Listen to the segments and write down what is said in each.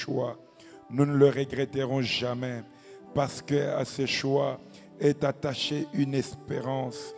choix, nous ne le regretterons jamais, parce qu'à ce choix est attachée une espérance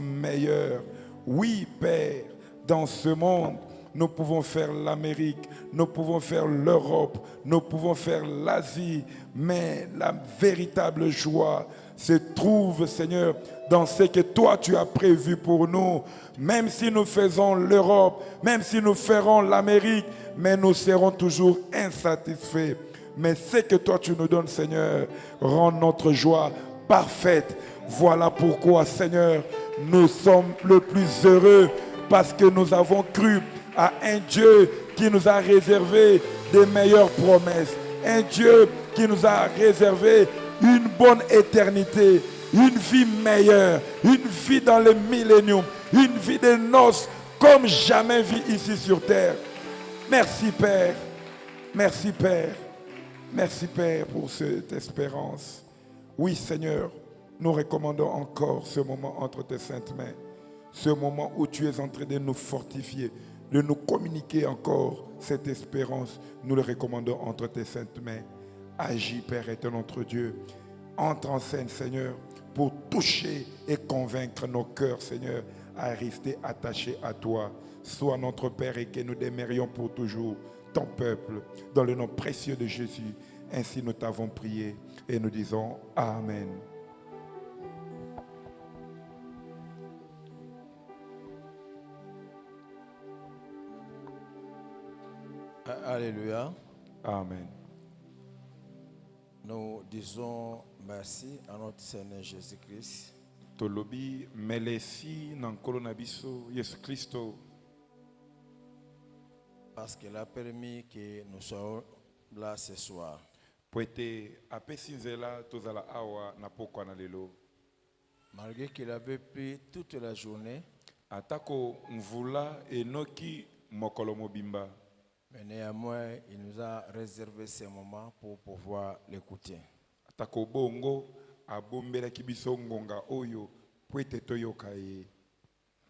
meilleure. Oui, Père, dans ce monde, nous pouvons faire l'Amérique, nous pouvons faire l'Europe, nous pouvons faire l'Asie, mais la véritable joie se trouve, Seigneur, dans ce que toi tu as prévu pour nous. Même si nous faisons l'Europe, même si nous ferons l'Amérique, mais nous serons toujours insatisfaits. Mais ce que toi tu nous donnes, Seigneur, rend notre joie parfaite. Voilà pourquoi, Seigneur, nous sommes le plus heureux, parce que nous avons cru à un Dieu qui nous a réservé des meilleures promesses. Un Dieu qui nous a réservé une bonne éternité, une vie meilleure, une vie dans le millénium, une vie de noces comme jamais vu ici sur terre. Merci Père, merci Père, merci Père pour cette espérance. Oui Seigneur, nous recommandons encore ce moment entre tes saintes mains, ce moment où tu es en train de nous fortifier, de nous communiquer encore cette espérance. Nous le recommandons entre tes saintes mains. Agis Père éternel notre Dieu, entre en scène Seigneur, pour toucher et convaincre nos cœurs Seigneur à rester attachés à toi. Sois notre Père et que nous demeurions pour toujours ton peuple, dans le nom précieux de Jésus. Ainsi nous t'avons prié et nous disons Amen. Alléluia. Amen. Nous disons merci à notre Seigneur Jésus-Christ. Tolobi melesi nankolo na biso Yesu Christo. Parce qu'il a permis que nous soyons là ce soir. Poete apesi nzela tozala awa na pokwa na lelo. Malgré qu'il avait pris toute la journée, Atako mvula enoki mokolo mobimba. mais néanmoins, il nous a réservé ces moments pour pouvoir l'écouter. Atako bongo abombela kibiso ngonga oyo poete toyoka ye.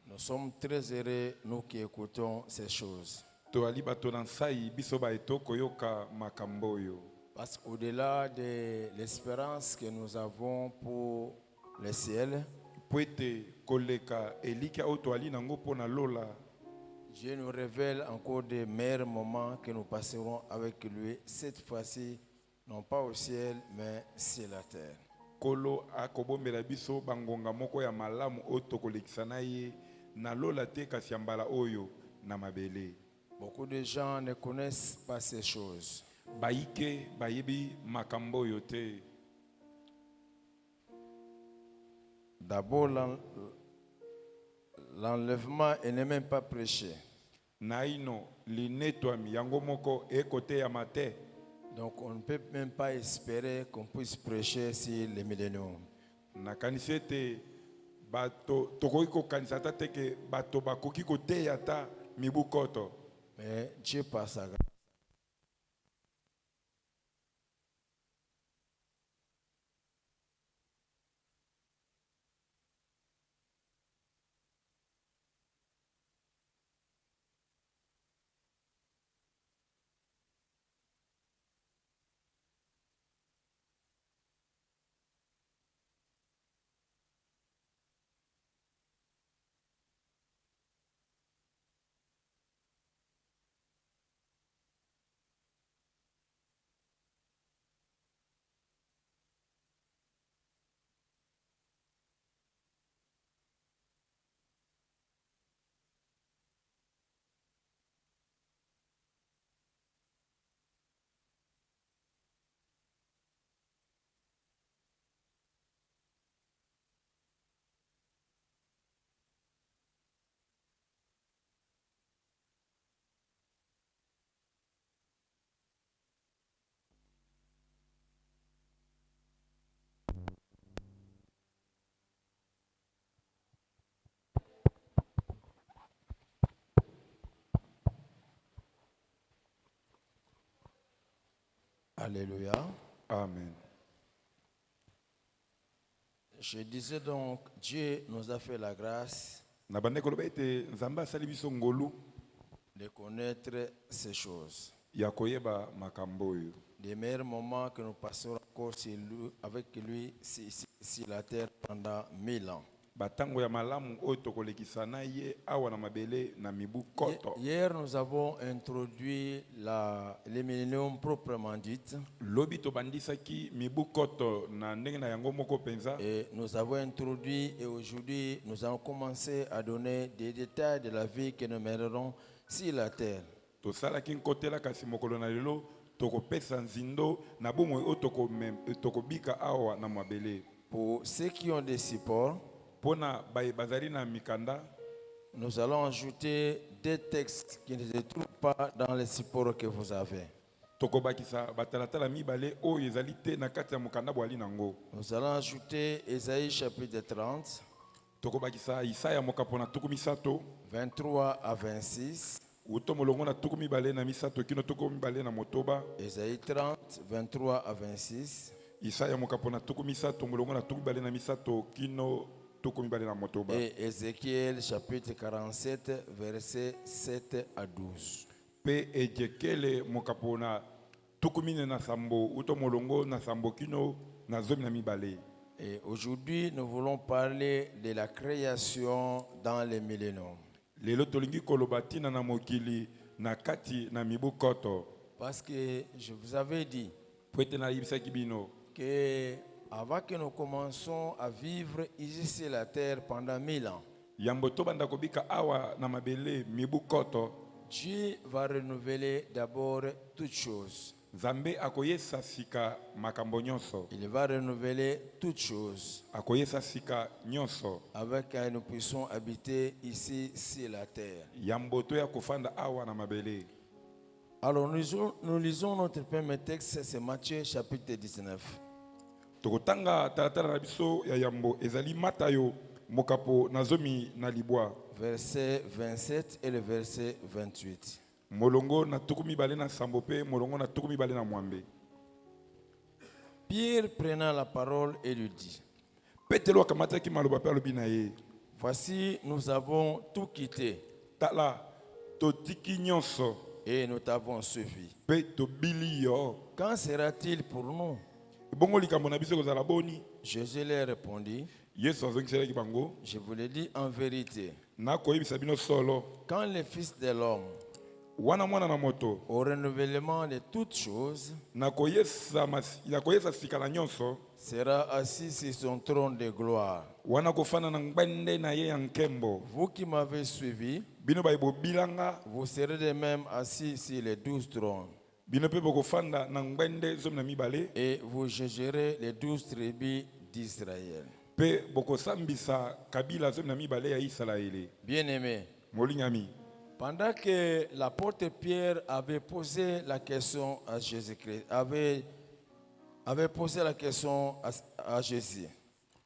Nous sommes très heureux, nous qui écoutons ces choses. Toali bato na nsai biso ba etoko yoka makambo oyo. Parce qu'au-delà de l'espérance que nous avons pour le ciel, Poete koleka elika otoali nango pona lola. Dieu nous révèle encore des meilleurs moments que nous passerons avec lui, cette fois-ci, non pas au ciel, mais sur la terre. Kolo akobombela biso bangonga moko ya malamu otokolekisa na ye na lola te kasi ya mbala oyo na mabele. Beaucoup de gens ne connaissent pas ces choses. Baike bayebi makambo oyo te. D'abord, l'enlèvement n'est même pas prêché. Naino linetwami yango moko ekote ya mate. Donc on ne peut même pas espérer qu'on puisse prêcher sur le millénium. Nakanisi ete bato tokoki kokanisa ta te ke bato bakoki koteya ta mibu koto. Mais Dieu par sa grâce. Alléluia. Amen. Je disais donc, Dieu nous a fait la grâce Na bande koloba ete nzamba asali biso ngolu de connaître ces choses. ya koyeba makambo oyo. Des meilleurs moments que nous passerons encore avec lui sur la terre pendant 1000 ans. Batango ya malamu oyo tokolekisa na ye awa na mabele na mibu koto. Hier, nous avons introduit les milléniums proprement dit. Lobi to bandisaki mibu koto na ndenge na yango moko penza. Et nous avons introduit et aujourd'hui, nous allons commencer à donner des détails de la vie que nous mènerons sur la terre. To sala kin kotela kasi mokolo na lelo toko pesa nzindo na bomo oyo toko bika awa na mabele. Pour ceux qui ont des supports, Pona bazali na mikanda, nous allons ajouter des textes qui ne se trouvent pas dans les supports que vous avez. toko bakisa batalatala mibale oyo ezali te na kati ya mokanda bwali nango. Nous allons ajouter Ésaïe chapitre 30, Toko bakisa Isaya mokapo na tuku misato, 23 à 26. uto molongo na tuku mibale na misato kino tuku mibale na motoba. Ésaïe 30, 23 à 26. Isaya mokapo na tuku misato molongo na tuku mibale na misato kino tuku mibale na motoba. Et Ézéchiel chapitre 47, versets 7 à 12. Pe ejekele mokapo na tuku mine na sambo uto molongo na sambo kino na zomi na mibale. Et aujourd'hui, nous voulons parler de la création dans les milléniums. Lelo tolingi kolobati na mokili na kati na mibu koto. Parce que je vous avais dit Pwete na yibisaki bino. que avant que nous commençons à vivre ici sur la terre pendant 1000 ans, Yambo to banda kobika awa na mabele mibu koto. Dieu va renouveler d'abord toutes choses. Zambe akoyesa sika makambo nyonso. Il va renouveler toutes choses Akoyesa sika nyonso. avec que nous puissions habiter ici sur la terre. Yambo to ya kofanda awa na mabele. Alors nous lisons notre premier texte, c'est Matthieu chapitre 19. Tokotanga talatala na biso ya yambo ezali Matayo mokapo na zomi na libwa. Verset 27 et le verset 28. Molongo na tuku mibale na sambo pe molongo na tuku mibale na mwambe. Pierre prenant la parole et lui dit, Petelo akamataki maloba pe alobi na ye. voici, nous avons tout quitté Tala totiki nyonso et nous t'avons suivi. pe tobili yo. Quand sera-t-il pour nous? Bongo likambo na biso kozala boni. Jésus leur répondit, Yesu azongiselaki bango. je vous le dis en vérité, Na koyebisa bino solo. quand le Fils de l'homme, Wana mwana na moto. au renouvellement de toutes choses, Na koyesa sika na nyonso. sera assis sur son trône de gloire. Wana kofana na ngbende na ye ya nkembo. Vous qui m'avez suivi, Bino baibo bilanga. vous serez de même assis sur les 12 trônes. Bino pe bokofanda na ngbende zomi na mibale. Et vous jugerez les 12 tribus d'Israël. Pe bokosambisa kabila zomi na mibale ya Israeli. Bien-aimés, Molingami. pendant que l'apôtre Pierre avait posé la question à Jésus-Christ, avait posé la question à Jésus.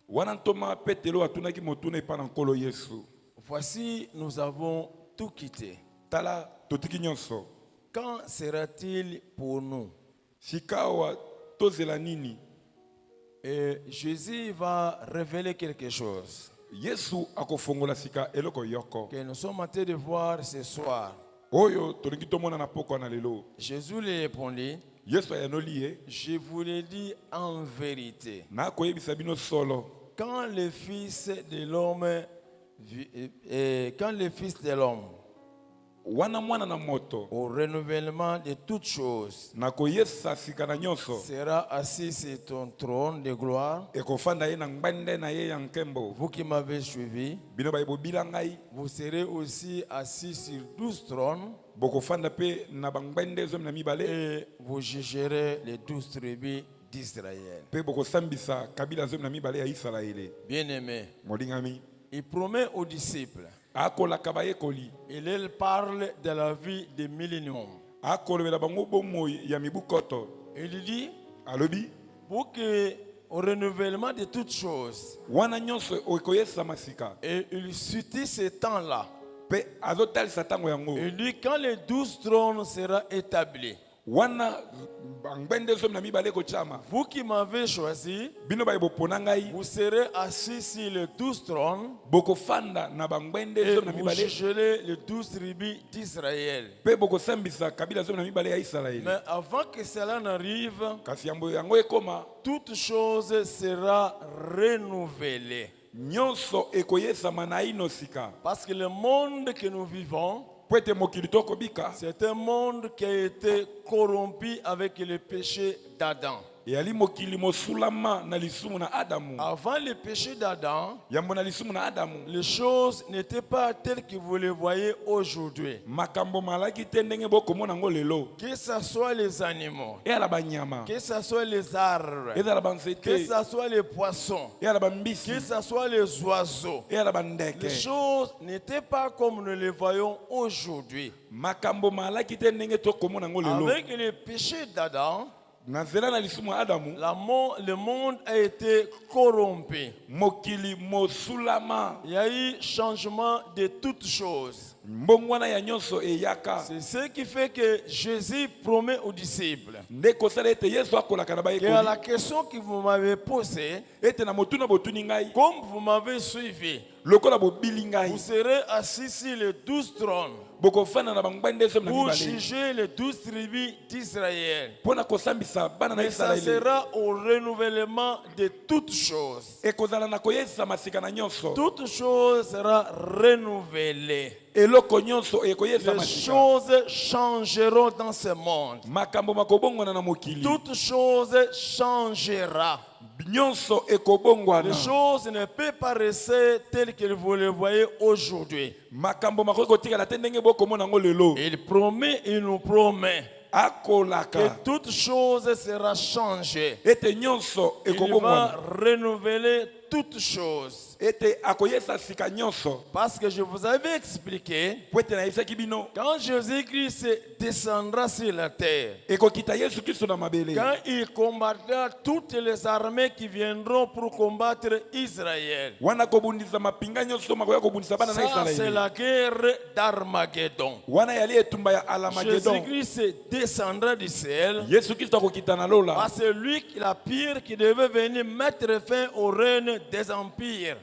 Wana ntoma Petelo atunaki motuna epa na nkolo Yesu. Voici, nous avons tout quitté. Tala totiki nyonso. Quand sera-t-il pour nous? Sikawa tozela nini? Et Jésus va révéler quelque chose Yesu akofongola sika eloko yoko. que nous sommes en train de voir ce soir. Oyo tolingi tomona na poko na lelo. Jésus lui répondit, Yesu ayanoli ye. je vous le dis en vérité. Na koyebisa bino solo. Quand le Fils de l'homme, quand le Fils de l'homme, Wana mwana na moto. au renouvellement de toutes choses, Na koyesa sika na nyonso. sera assis sur ton trône de gloire, Ekofanda ye na ngbende na ye ya nkembo. vous qui m'avez suivi, Bino baibo bilangai. vous serez aussi assis sur 12 trônes Bokofanda pe na bangbende zomi na mibale. et vous jugerez les 12 tribus d'Israël. Pe bokosambisa kabila zomi na mibale ya Israeli. Bien-aimés, Molingami. il promet aux disciples, Akolaka bayekoli. il parle de la vie des milléniums. Akolobela bango bomoi ya mibu koto. Il dit, Alobi. pour que au renouvellement de toutes choses, Wana nyonso okoyesa masika. et il suit ce temps-là. Pe azotalisa tango yango. Il dit, quand les 12 trônes seront établis, wana bangbende zomi na mibale kochama Vous qui m'avez choisi, bino baye bopona ngai vous serez assis sur les 12 trônes bokofanda na bangbende et zomi na vous mibale jugerez les 12 tribus d'Israël. pe bokosambisa kabila zomi na mibale ya Israeli. Mais avant que cela n'arrive, Kasi yango ekoma toute chose sera renouvelée. nyonso ekoyesama na ino sika Parce que le monde que nous vivons, po ete mokili tokobika c'est un monde qui a été corrompu avec le péché d'Adam. eyali mokili mosulama na lisumu na Adamu. Avant le péché d'Adam, Yambo na lisumu na Adamu les choses n'étaient pas telles que vous les voyez aujourd'hui. makambo malaki te ndenge bokomona ngo lelo Que ce soit les animaux, eyala banyama que ce soit les arbres, ezala que banzete ce soit les poissons, eyala que bambisi ce soit les oiseaux. eyala Les bandeke choses n'étaient pas comme nous les voyons aujourd'hui. makambo malaki te ndenge tokomona ngo lelo Avec le péché d'Adam, na nzela na lisumu ya Adamu le monde a été corrompu. mokili mosulama Il y a eu changement de toutes choses. mbongwana ya nyonso eyaka C'est ce qui fait que Jésus promet aux disciples nde kosala ete Yesu akolaka na que à bayekoli la question que vous m'avez posée, ete na motuna botuni ngai comme vous m'avez suivi, lokola bobili ngai vous serez assis sur les 12 trônes bokofanda na bangbende zomi na pour mibale juger les 12 tribus d'Israël. mpo na kosambisa bana na Mais ça Israeli sera au renouvellement de toutes choses. ekozala na koyesa masika na nyonso Toute chose sera renouvelée. eloko nyonso ekoyesa Les masika choses changeront dans ce monde. makambo makobongwana na mokili Toute chose changera. nyonso ekobongwana Les choses ne peuvent pas rester telles que vous les voyez aujourd'hui. makambo makoki kotikala te ndenge bokomona ngo lelo Il promet, il nous promet akolaka que toute chose sera changée. ete nyonso Il ekobongwana va renouveler toutes choses. ete akoyesa sika nyonso Parce que je vous avais expliqué, po ete nayebisaki bino quand Jésus-Christ descendra sur la terre, ekokita Yesu Kristo na mabele quand il combattra toutes les armées qui viendront pour combattre Israël, wana kobundisa mapinga nyonso makoya kobundisa bana na ça c'est Israeli la guerre d'Armageddon. wana yali etumba ya Alamagedon Jésus-Christ descendra du ciel. Yesu Kristo akokita na lola C'est lui la pire qui devait venir mettre fin au règne des empires.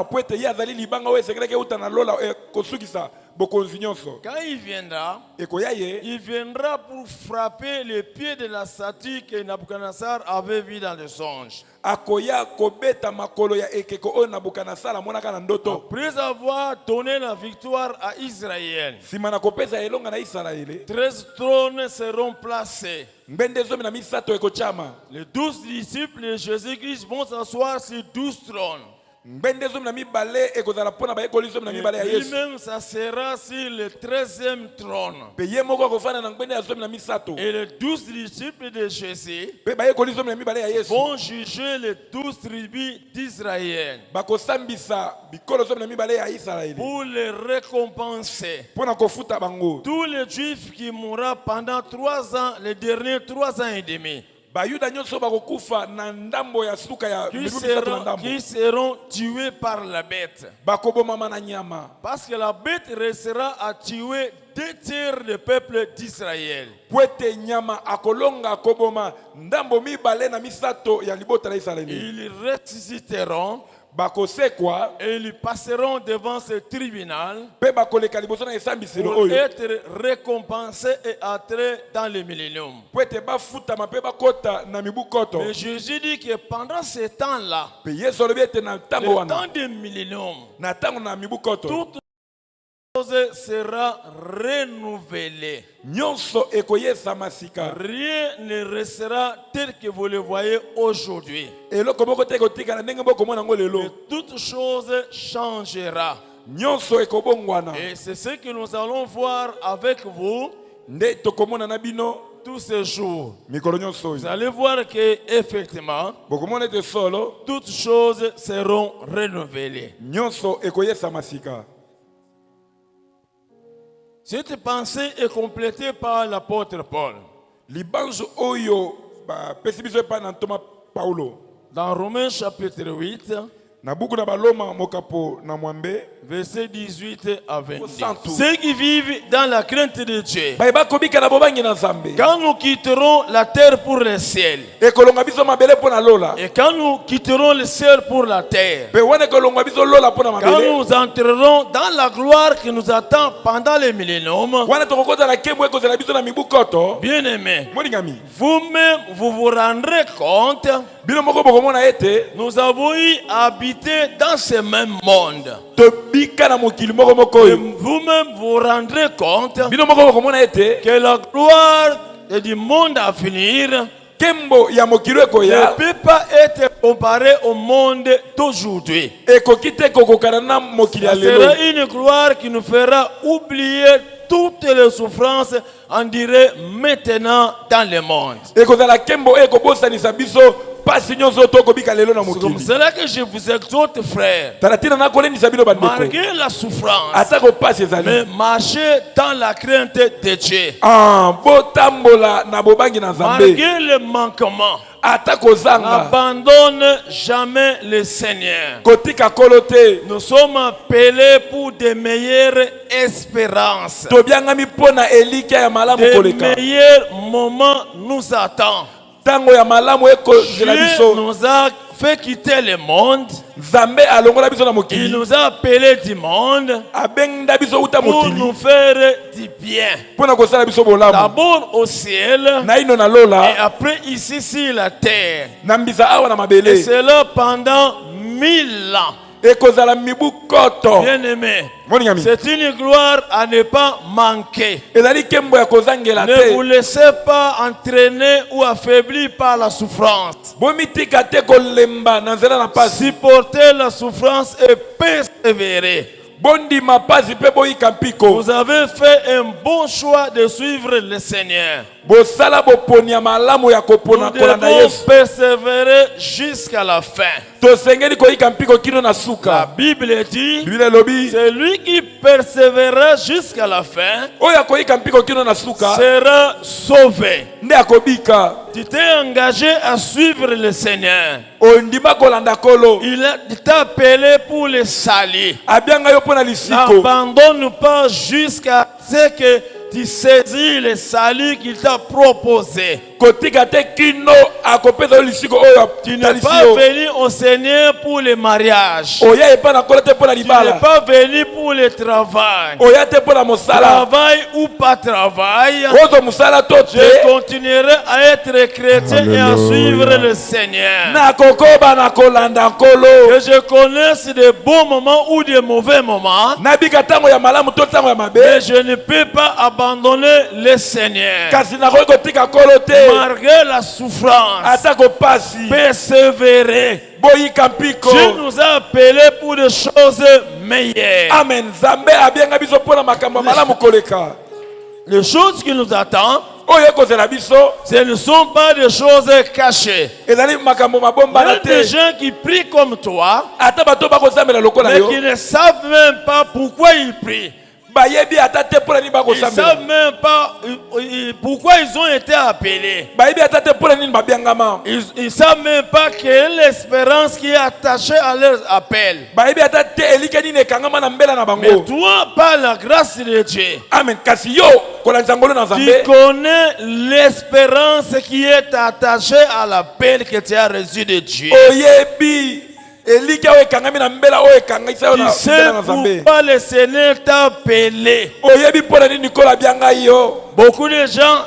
po ete ye azali libanga oyo esekelaki euta na lola kosukisa bokonzi nyonso Quand il viendra, ekoya ye il viendra pour frapper les pieds de la statue que Nabucodonosor avait vue dans le songe. akoya kobeta makolo ya ekeko oyo Nabukadinezar amonaka na ndoto Après avoir donné la victoire à Israël, nsima na kopesa elonga na Israeli 13 trônes seront placés. ngbende zomi na misato ekochama Les 12 disciples de Jésus-Christ vont s'asseoir sur 12 trônes. ngbende zomi na mibale ekozala mpona bayekoli zomi na mibale ya Et Yesu lui-même, ça sera sur le 13e trône. mpe ye moko akofanda na ngbende ya zomi na misato Et les 12 disciples de Jésus mpe bayekoli zomi na mibale ya Yesu vont juger les 12 tribus d'Israël bakosambisa bikolo zomi na mibale ya Israeli pour les récompenser. mpona kofuta bango Tous les Juifs qui mourront pendant 3 ans, les derniers 3 ans et demi, bayuda nyonso bakokufa na ndambo ya suka ya qui seront tués par la bête. bakobomama na nyama Parce que la bête restera à tuer 2 tiers du peuple d'Israël. po ete nyama akolonga akoboma ndambo mibale na misato ya libota na Israeli Ils ressusciteront bakosekwa et ils passeront devant ce tribunal mpe bakoleka liboso na esambiselo pour oyo être récompensés et entrer dans le millénium. po ete bafutama mpe bakota na mibu koto Mais Jésus dit que pendant ce temps-là, mpe Yesu alobi ete na ntango le wana temps du millénium, na ntango na mibu koto toute chose sera renouvelée. nyonso ekoyesama sika Rien ne restera tel que vous le voyez aujourd'hui. eloko moko te ekotikala ndenge bokomona yango lelo Et toute chose changera. nyonso ekobongwana Et c'est ce que nous allons voir avec vous nde tokomona na bino tous ces jours. mikolo nyonso Vous oyo allez voir que effectivement, bokomona ete solo toutes choses seront renouvelées. nyonso ekoyesama sika. Cette pensée est complétée par l'apôtre Paul. libanzo oyo bapesi biso epai na ntoma Paulo Dans Romains chapitre 8, Na buku na baloma mokapo na mwambe. Verset 18 à 22. Santu. Ceux qui vivent dans la crainte de Dieu. Bayeba kobika na bobangi na Nzambe. Quand nous quitterons la terre pour le ciel. E kolonga biso mabele po na lola. Et quand nous quitterons le ciel pour la terre. Pe wane kolonga biso lola po na Quand mabele. nous entrerons dans la gloire qui nous attend pendant les milléniums. Wana tokokota na kembo eko zela biso na mibukoto. Bien-aimés, Moningami. vous-même vous vous rendrez compte. Bino moko bokomona ete. Nous avons eu à habiter dans ce même monde. Tobika na mokili moko moko Et yo. vous-même vous rendrez compte Bino moko bokomona ete. que la gloire du monde à venir Kembo ya mokili ne ekoya. peut pas être comparée au monde d'aujourd'hui. Ekoki te kokokana na mokili ya Ce lelo. sera une gloire qui nous fera oublier toutes les souffrances, on dirait maintenant dans le monde. Ekozala kembo ekobosanisa biso pasi nyonso tokobika lelo na C'est comme mokili. cela que je vous exhorte, frères, Talatina na kolendisa bino bandeko. malgré la souffrance, Atako pasi ezali. mais marchez dans la crainte de Dieu. Botambola na bobangi na Nzambe. Malgré le manquement, Atako zanga. n'abandonne jamais le Seigneur. Kotika kolote. Nous sommes appelés pour de meilleures espérances. Tobiangami pona elika ya malamu De koleka. meilleurs moments nous attendent. Tango ya malamu ekozela Dieu biso. nous a fait quitter le monde. Nzambe alongola biso na Il mokili. nous a appelés du monde Abengda biso uta pour mokili. nous faire du bien. Pona kosala biso bolamu. D'abord au ciel Na ino na et lola. après ici sur la terre. Na mbisa awa na Et mabele. cela pendant 1000 ans. Ekozala mibu koto. Bien-aimés, Moningami. c'est une gloire à ne pas manquer. Ezali kembo ya kozangela Ne vous te. laissez pas entraîner ou affaiblir par la souffrance. Bomitika te kolemba na nzela na pasi. Supportez la souffrance et persévérer. Bondima pasi pe boyika mpiko. Vous avez fait un bon choix de suivre le Seigneur. Bosala boponi ya malamu ya Nous kopona kolanda devons Yesu. persévérer jusqu'à la fin. Tosengeli koyika mpiko kino na La suka. Bible dit, Biblia elobi. c'est lui qui persévérera jusqu'à la fin Oyo akoyika mpiko kino na suka. sera sauvé. Nde akobika. Tu t'es engagé à suivre le Seigneur. Ondima kolanda kolo. Il t'a appelé pour le salut. Abianga yo pona lisiko. N'abandonne pas jusqu'à ce que tu saisis le salut qu'il t'a proposé. Kotika te kino akopeza yo lisiko oyo Tu n'es pas talisio. venu au Seigneur pour le mariage. Oya epa na kolo te pona Tu n'es libala. pas venu pour le travail. Oya te pona mosala. Travail ou pas travail, Ozo musala to je te. continuerai à être chrétien et à suivre le Seigneur. Na kokoba na kolanda kolo. Que je connaisse de bons moments ou de mauvais moments, Nabika tango ya malamu to tango ya mabe. mais je ne peux pas abandonner le Seigneur. Kasi na koyi kotika kolo te. Malgré la souffrance, Atako pasi. persévérer. Boyika mpiko. Dieu nous a appelés pour des choses meilleures. Amen. Nzambe abianga biso pona makambo malamu koleka. Les choses qui nous attendent, Oyo ekozela biso. ce ne sont pas des choses cachées. Ezali makambo Il y mabomba na a des te. gens qui prient comme toi, Ata bato bakozambela lokola mais yo. qui ne savent même pas pourquoi ils prient. Bayebi ata te pona ni Ils ne bakosambela. savent même pas pourquoi ils ont été appelés. Bayebi ata te pona nini babiangama. Ils ne savent même pas quelle est l'espérance qui est attachée à leur appel. Bayebi ata te elike nini ekangama na mbela na Mais bango. toi, par la grâce de Dieu, Amen. Kasi yo kolanza ngolo na tu Nzambe. connais l'espérance qui est attachée à l'appel que tu as reçu de Dieu. Oyebi elike oyo ekangami na mbela oyo ekangisa yo Tu na sais mbela na Nzambe. pourquoi le Seigneur t'a appelé. Oyebi pona nini kola bianga yo. Beaucoup de gens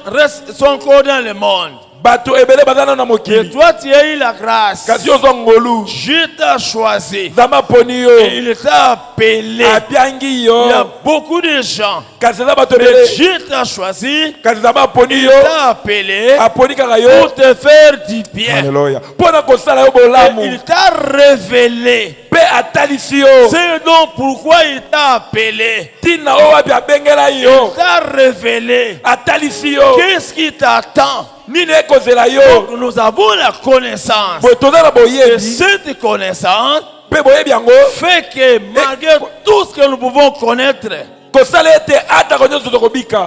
sont encore dans le monde. Bato ebele bazana na Et mokili. toi, tu as eu la grâce. Kasi yo zo ngolu. Dieu t'a choisi. Nzambe poni yo. Et il t'a appelé. Abiangi Il y yo. a beaucoup de gens. Kasi za bato Mais ebele. Dieu t'a choisi. Kasi Nzambe poni Il yo. t'a appelé Aponi kaka yo. pour te faire du bien. Alléluia. Pona kosala yo Et bolamu. il t'a révélé. Pe atalisi yo. C'est donc pourquoi il t'a appelé. Tina o wapi abengela Il yo. t'a révélé. Atalisi yo. Qu'est-ce qui t'attend? Nini ekozela yo. Nous avons la connaissance. Boye toza na Et boyebi. cette connaissance Pe boyebi yango. fait que malgré tout ce que nous pouvons connaître,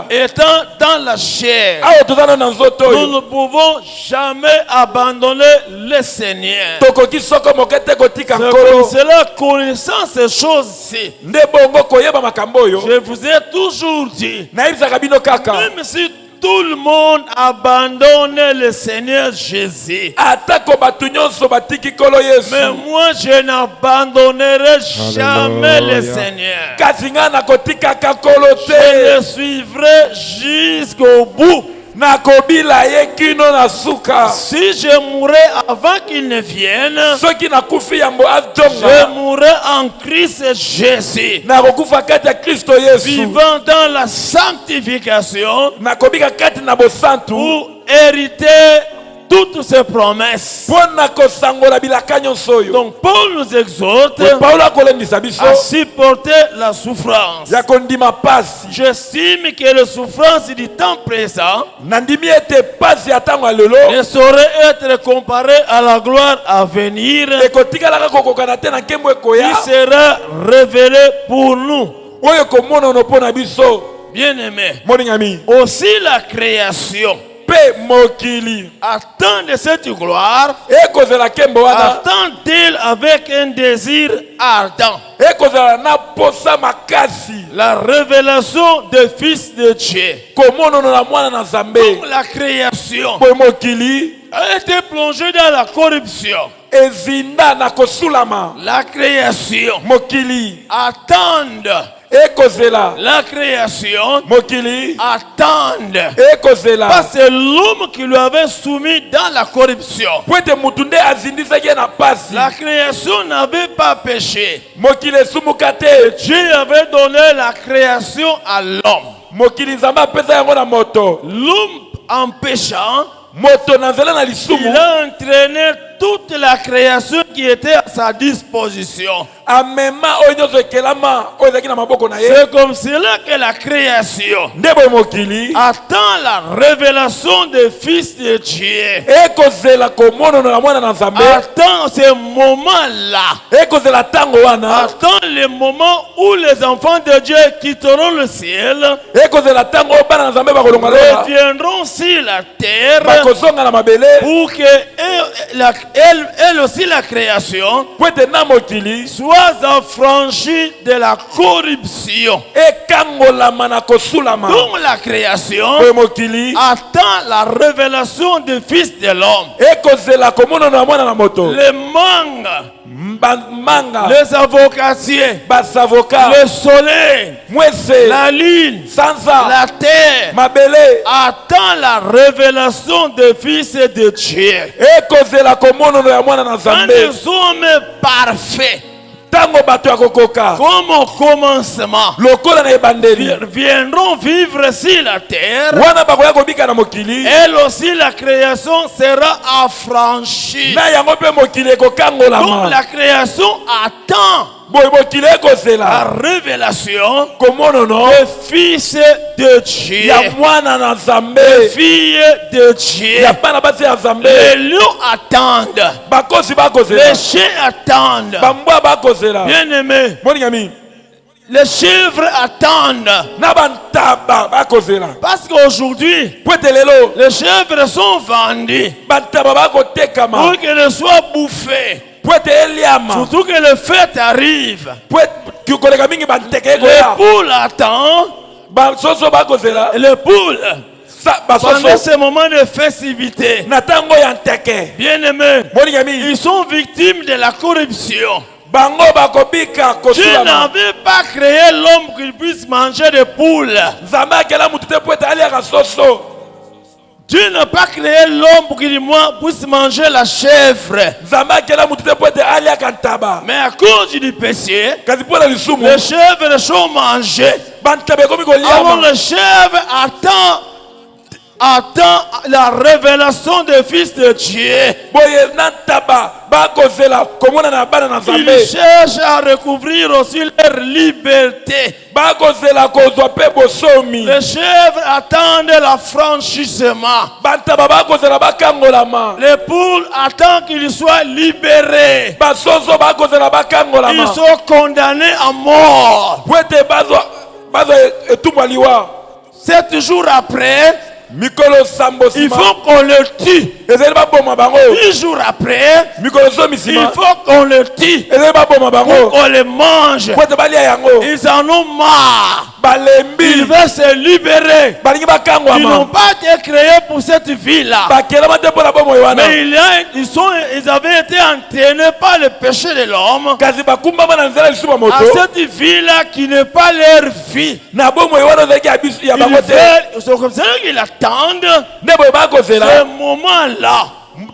étant dans la chair, awa tozana na nzoto nous oyo ne pouvons jamais abandonner le Seigneur. tokoki soko moke te kotika C'est nkolo pour cela, connaissant ces choses-ci, nde bongo koyeba makambo oyo je vous ai toujours dit, nayebisaka bino kaka même si tout le monde abandonne le Seigneur Jésus, atako bato nyonso batiki nkolo yesu mais moi je n'abandonnerai jamais le Seigneur. kasi ngai nakotikaka nkolo Je te le suivrai jusqu'au bout. nakobila ye kino na suka Si je mourrais avant qu'il ne vienne, soki nakufi yambo je azonga mourrai en Christ Jésus, nakokufa kati ya kristo yesu vivant dans la sanctification nakobika kati na bosantu pour hériter toutes ces promesses. mpo na kosangola bilaka nyonso oyo Donc Paul nous exhorte paulo akolendisa biso à supporter la souffrance. ya kondima pasi J'estime que la souffrance du temps présent nandimi ete pasi ya ntango ya lelo ne saurait être comparée à la gloire à venir ekotikalaka kokokana te na nkembo qui ekoya sera révélée pour nous. oyo ekomonana mpo na biso Bien-aimés, moningami aussi la création mpe mokili attend de cette gloire, ekozela nkembo wana attend-il avec un désir ardent ekozela na posa makasi la révélation des fils de Dieu. komonana na mwana na nzambe Donc la création mpo mokili a été plongée dans la corruption. ezinda na kosulama La création mokili attend. ekozela La création mokili attend. ekozela Parce que c'est l'homme qui lui avait soumis dans la corruption. po ete mutu nde azindisaki ye na pasi La création n'avait pas péché. mokili esumuka te Dieu avait donné la création à l'homme. mokili nzambe apesa yango na moto L'homme, en péchant, moto na nzela na il lisumu a entraîné toute la création qui était à sa disposition. amema oyo nyonso ekelama oyo ezalaki na maboko na ye C'est comme cela que la création nde boye mokili attend la révélation des fils de Dieu. ekozela komonana na mwana na nzambe Attend ce moment-là. ekozela ntango wana Attend le moment où les enfants de Dieu quitteront le ciel, ekozela ntango oyo bana na nzambe bakolongalola reviendront sur la terre bakozonga na mabele pour que elle aussi la création po ete na mokili soit affranchie de la corruption. ekangolama na kosulama Donc la création boye mokili attend la révélation des fils de l'homme. ekozela komonana na mwana na moto Les mangues, manga les avocatiers, basavoka le soleil, mwese la lune, sanza la terre mabele attend la révélation des fils de Dieu. ekozela komonana ya mwana na Quand nzambe les hommes parfaits, ntango bato ya kokoka comme au commencement, lokola na ebandeli viendront vivre sur la terre, wana bakoya kobika na mokili elle aussi la création sera affranchie. na yango mpe mokili Donc ekokangolama la création attend boye mokili la ekozela révélation komonono des fils de Dieu, ya mwana na des nzambe filles de Dieu. ya bana basi ya nzambe Les lions attendent, bakosi bakozela les chiens attendent. bambwa bakozela Bien-aimés, moningami les chèvres attendent. na bantaba bakozela Parce qu'aujourd'hui, po ete lelo les chèvres sont vendus bantaba bakotekama pour qu'elles soient bouffées. po ete eliama Surtout que les fêtes arrivent. po ete koleka mingi banteke Les ekoya poules attendent. basoso bakozela Les poules, pendant basoso ces moments de festivité, na ntango ya nteke bien-aimés, moningami ils sont victimes de la corruption. bango bakobika Dieu kosulama n'avait pas créé l'homme qu'il puisse manger des poules. nzambe akela mutu te po ete aliaka soso Dieu n'a pas créé l'homme pour qu'il puisse manger la chèvre. nzambe akela mutu te po ete aliaka ntaba Mais à cause du péché, kasi mpo na lisumu les chèvres sont mangées. bantaba ekomi Alors koliama le chèvre attend la révélation des fils de Dieu. boye na ntaba bakozela komonana na bana na Ils nzambe cherchent à recouvrir aussi leur liberté. bakozela kozwa mpe bosomi Les chèvres attendent l'affranchissement. bantaba bakozela bakangolama Les poules attendent qu'ils soient libérés. basoso bakozela Ils bakangolama sont condamnés à mort. po ete 7 jours après, mikolo sambo il sima faut qu'on le tue. ezali baboma bango 8 jours après, mikolo zomi il sima faut qu'on le tue. ezali baboma bango On le mange. po ete balia yango Ils en ont marre. Ils balembi veulent se libérer. balingi Ils n'ont bakangwama pas été créés pour cette vie-là. bakelama te mpona bomoi wana Mais ils avaient été entraînés par le péché de l'homme kasi bakumbama na nzela lisusu à moto cette vie-là qui n'est pas leur vie. na bomoi wana ozalaki ya biso ya Ils bango te veulent, c'est comme ça qu'ils attendent nde boye ce bakozela moment-là.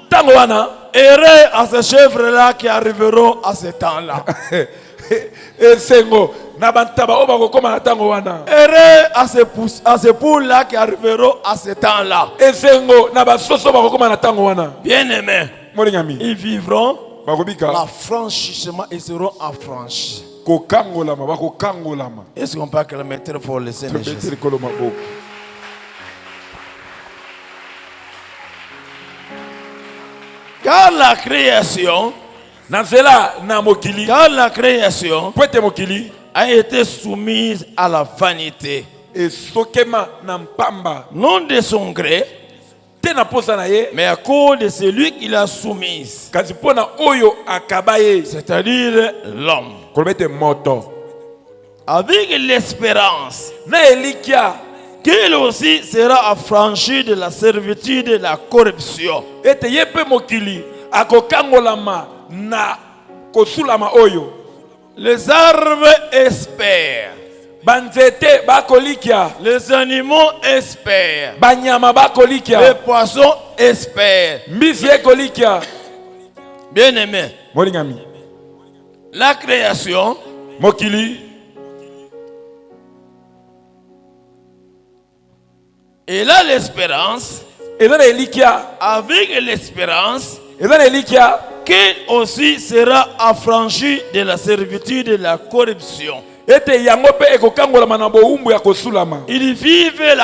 ntango wana Heureux à ces chèvres-là qui arriveront à ce temps-là. esengo na bantaba oyo bakokóma na ntango wana Heureux à ces poules-là qui arriveront à ce temps-là. esengo na basoso oyo bakokóma na ntango wana Bien-aimés, molingami ils vivront bakobika l'affranchissement, ils seront affranchis. kokangolama bakokangolama Est-ce qu'on peut acclamer très fort le Seigneur tobeti Jésus? likolo maboko Car la création, na nzela na mokili car la création po ete mokili a été soumise à la vanité, esokema na mpamba non de son gré, te na posa na ye mais à cause de celui qui l'a soumise, kasi mpo na oyo akaba ye c'est-à-dire l'homme. koloba ete moto Avec l'espérance na elikya qu'il aussi sera affranchi de la servitude de la corruption. ete ye mpe mokili akokangolama na kosulama oyo Les arbres espèrent, banzete bakolikya les animaux espèrent, banyama les bakolikya poissons espèrent. mbisi ekolikya Bien-aimés, molingami la création mokili et là l'espérance, eza na elikya avec l'espérance eza na elikya qu'il aussi sera affranchi de la servitude de la corruption. ete yango mpe ekokangolama na bowumbu ya kosulama Ils vivent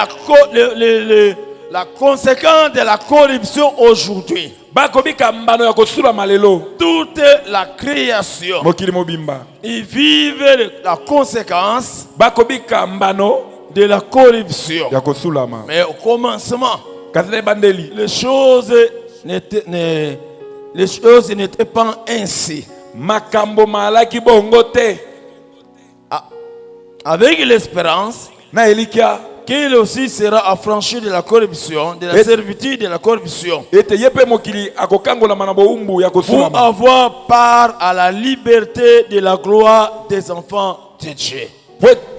la conséquence de la corruption aujourd'hui. bakobika mbano ya kosulama lelo Toute la création, mokili mobimba ils vivent la conséquence bakobika mbano de la corruption. ya kosulama Mais au commencement, kasi na ebandeli les choses n'étaient pas ainsi. makambo malaki bongo te Avec l'espérance na elikya qu'il aussi sera affranchi de la corruption, de la servitude de la corruption, ete ye mpe mokili akokangolama na bowumbu ya pour kosulama avoir part à la liberté de la gloire des enfants de Dieu.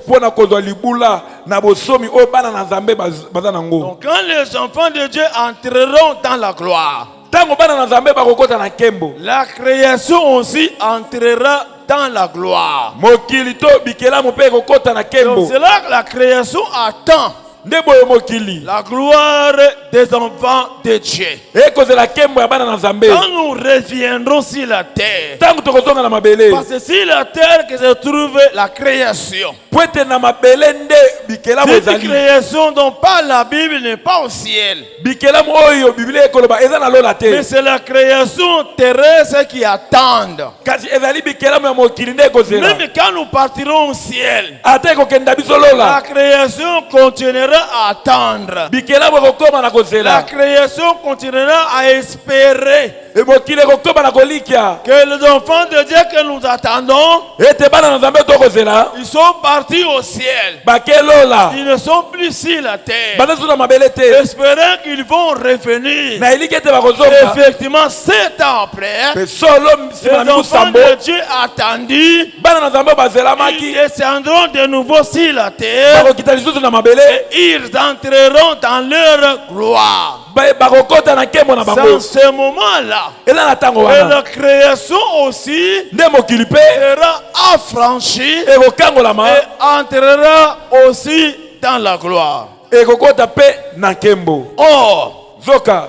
mpo na kozwa libula na bosomi oyo bana na nzambe baza nango Donc quand les enfants de Dieu entreront dans la gloire, ntango bana na nzambe bakokota na nkembo la création aussi entrera dans la gloire. mokili to bikelamu mpe ekokota na Donc nkembo c'est là que la création attend nde boye mokili la gloire des enfants de Dieu. ekozela nkembo ya bana na nzambe Quand nous reviendrons sur la terre, ntango tokozonga na mabele parce que sur la terre que se trouve la création. po ete na mabele nde bikelamu Cette ezali création dont parle la Bible n'est pas au ciel. bikelamu oyo biblia ekoloba eza na lola Mais te c'est la création terrestre qui attend. kasi ezali bikelamu ya mokili nde ekozela Même quand nous partirons au ciel, ata ekokenda biso la lola création continuera à attendre. bikelamu ekokóma na La kozela création continuera à espérer mokili ekokóma na kolikya que les enfants de Dieu que nous attendons, ete bana na nzambe tokozela ils sont partis au ciel. bake lola Ils ne sont plus sur la terre. bana so na mabele te Espérant qu'ils vont revenir. na eliki ete bakozonga Effectivement, 7 ans après, mpe solo nsima na les mibu enfants sambo de Dieu attendus, bana na nzambe ils bazelamaki descendront de nouveau sur la terre bakokita lisusu na mabele et ils entreront dans leur gloire. bakokota na nkembo na Dans bango ce moment-là, eza na ntango et wana la création aussi nde mokili mpe sera affranchie ekokangolama et entrera aussi dans la gloire. ekokota mpe na nkembo Or, zoka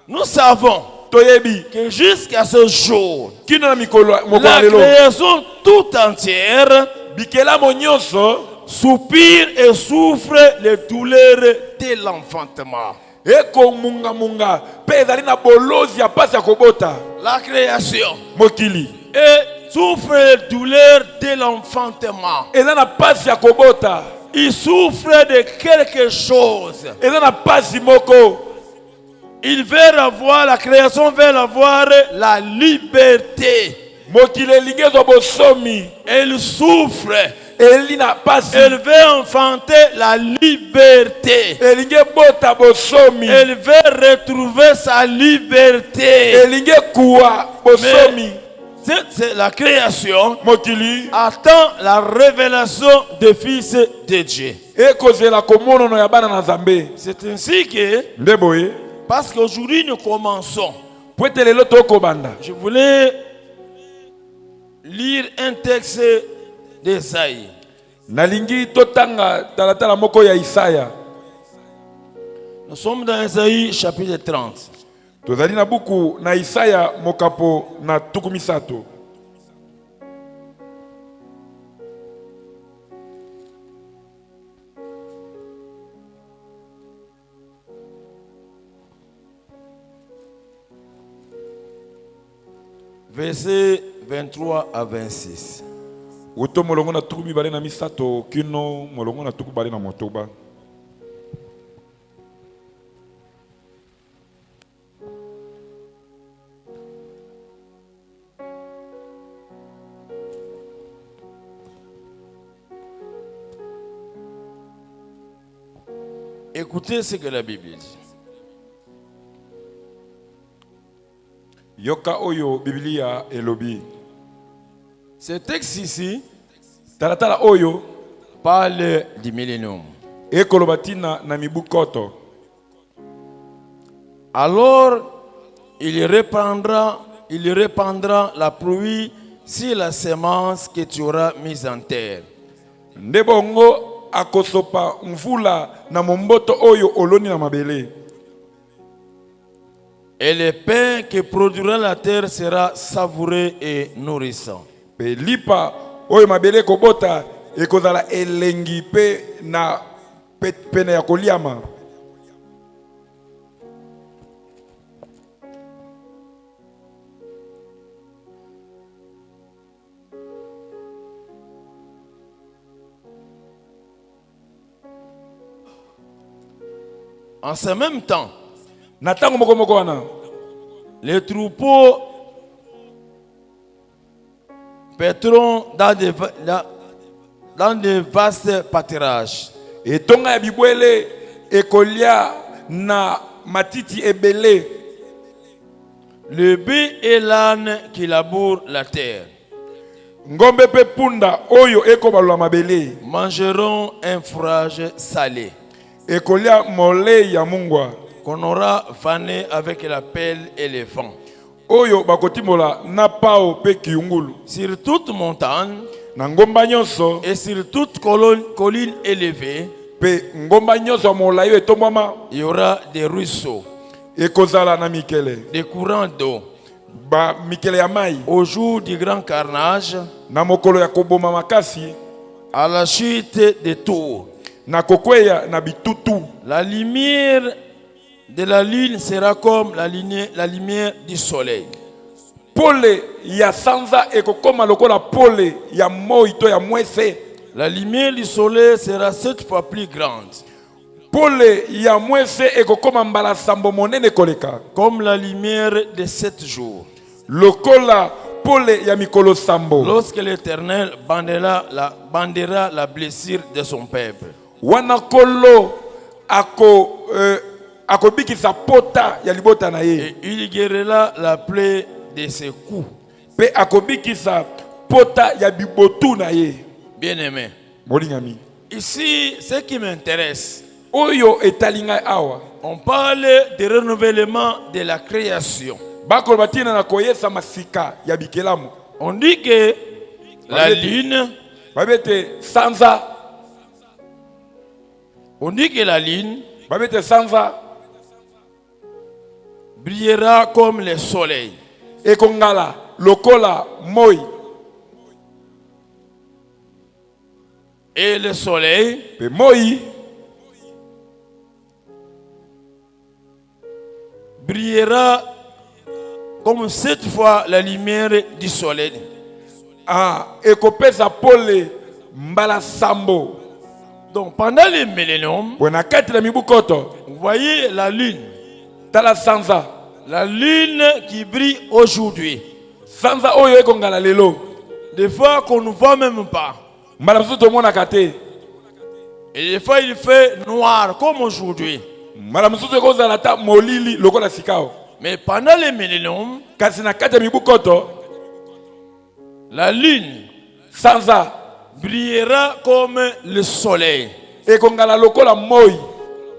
nous savons toyebi que jusqu'à ce jour, kino na mokolo la ya lelo création tout entière bikelamu nyonso soupire et souffre les douleurs de l'enfantement. ekomungamunga mpe ezali na bolozi ya mpasi ya kobota La création mokili et souffre de douleur de l'enfantement. eza na pasi ya kobota, Il souffre de quelque chose. eza na pasi moko. Il veut avoir, la création veut avoir la liberté. Mokili elingi ezwa bosomi, Elle souffre. eli na pasi, Elle veut enfanter la liberté. elingi ebota bosomi, Elle veut retrouver sa liberté. elingi ekuwa bosomi. C'est la création Mokili attend la révélation des fils de Dieu. ekozela komonono ya bana na Nzambe. C'est ainsi que, Nde boye, parce qu'aujourd'hui nous commençons, po ete lelo tokobanda, je voulais lire un texte d'Esaïe. nalingi totanga talatala moko ya Isaya. Nous sommes dans Esaïe chapitre 30. Tozali na buku na Isaya mokapo na tuku misato. Versets 23 à 26. Uto molongo na tuku mibale na misato kino molongo na tuku bale na motoba. Écoutez ce que la Bible dit. Yoka oyo Biblia elobi. Ce texte ici Talatala oyo parle du millénium. ekolobatina na mibukoto. Alors, il répandra la pluie sur la semence que tu auras mise en terre. Ndebongo akosopa mvula na momboto oyo oloni na mabele. Et le pain que produira la terre sera savoureux et nourrissant. Pe lipa oyo mabele kobota ekozala elengi pe na pene ya koliama. En ce même temps, Na tango moko moko wana les troupeaux paîtront dans de vastes pâturages. etonga ya bibwele ekolia na matiti ebele. Le bœuf et l'âne qui labourent la terre Ngombe pe punda oyo ekobalwa mabele mangeront un fourrage salé ekolia mole ya mungwa qu'on aura fané avec la pelle et les vents. oyo bakotimola na pao pe kiungulu. Sur toute montagne Na ngomba nyonso et sur toute colline élevée, pe ngomba nyonso ya molayi etombwama il y aura des ruisseaux, ekozala na mikele, des courants d'eau. ba mikele ya mai. Au jour du grand carnage, Na mokolo ya koboma makasi, à la chute des tours, na kokweya na bitutu, la lumière de la lune sera comme la lumière du soleil. pole ya sanza ekokoma lokola pole ya moi to ya mwese. La lumière du soleil sera 7 fois plus grande, Pole ya mwese ekokoma mbala sambo monene koleka comme la lumière de 7 jours. lokola pole ya mikolo sambo. Lorsque l'Éternel bandera la blessure de son peuple. Wana kolo akobikisa pota ya libota na ye. Et il guérira la plaie de ses coups. Pe akobikisa pota ya bibotu na ye. Bien-aimé, Molingami. ici, ce qui m'intéresse, Oyo etalinga awa. on parle de renouvellement de la création. Bakolo batina na koyesa masika ya bikelamu. On dit que la lune, Babete sanza. on dit que la lune Babete sanza. brillera comme le soleil. Ekongala lokola moi. Et le soleil Pe moi brillera comme 7 fois la lumière du soleil. ekopesa pole mbala sambo. Donc pendant les milléniums, Bona kati na mibukoto. vous voyez la lune. Tala sanza. La lune qui brille aujourd'hui. Sanza oyo ekongala lelo. Des fois qu'on ne voit même pas. Mbala msuto to mona kate. Et des fois il fait noir comme aujourd'hui. Mbala msuto ekozala ta molili lokola sikao. Mais pendant les milléniums, Kasi na kati ya mibukoto, la lune sanza brillera comme le soleil. ekongala lokola moi.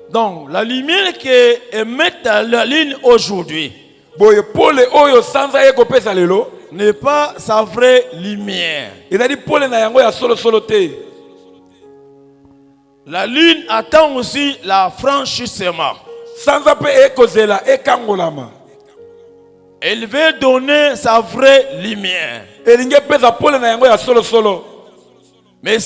Donc la lumière que émet la lune aujourd'hui Boye pole oyo sanza ekopesa lelo. n'est pas sa vraie lumière. Ezali pole na yango ya solo solo te. La lune attend aussi l'affranchissement. Sanza pe ekozela ekangolama. Elle veut donner sa vraie lumière. Elinge pesa pole na yango ya solo solo. Mais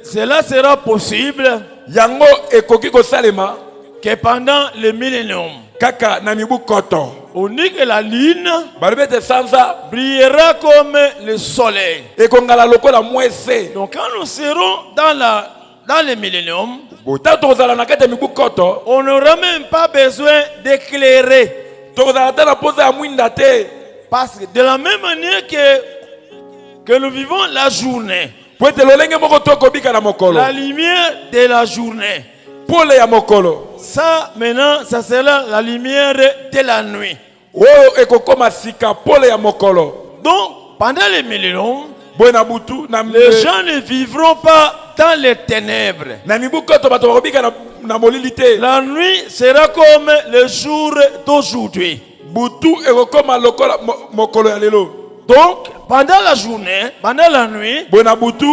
cela sera possible Yango ekoki kosalema que pendant le millénium, kaka na mibukoto. on dit que la lune Balibete sanza brillera comme le soleil. ekongala lokola mwese. Donc quand nous serons dans le millénium, Bota tozala na kati ya mibukoto. on n'aura même pas besoin d'éclairer. Tozala ta na poza ya mwinda te. Parce que de la même manière que nous vivons la journée, Po ete lolenge moko tokobika na mokolo. la lumière de la journée, Pole ya mokolo. ça maintenant, ça sera la lumière de la nuit. Oyo ekokoma sika pole ya mokolo. Donc, pendant les milléniums, Boye na butu na les gens ne vivront pas dans les ténèbres. na mibukoto bato bakobika na molili te. La nuit sera comme le jour d'aujourd'hui. Butu ekokoma lokola mokolo ya lelo. Donc, pendant la journée, pendant la nuit, Boye na butu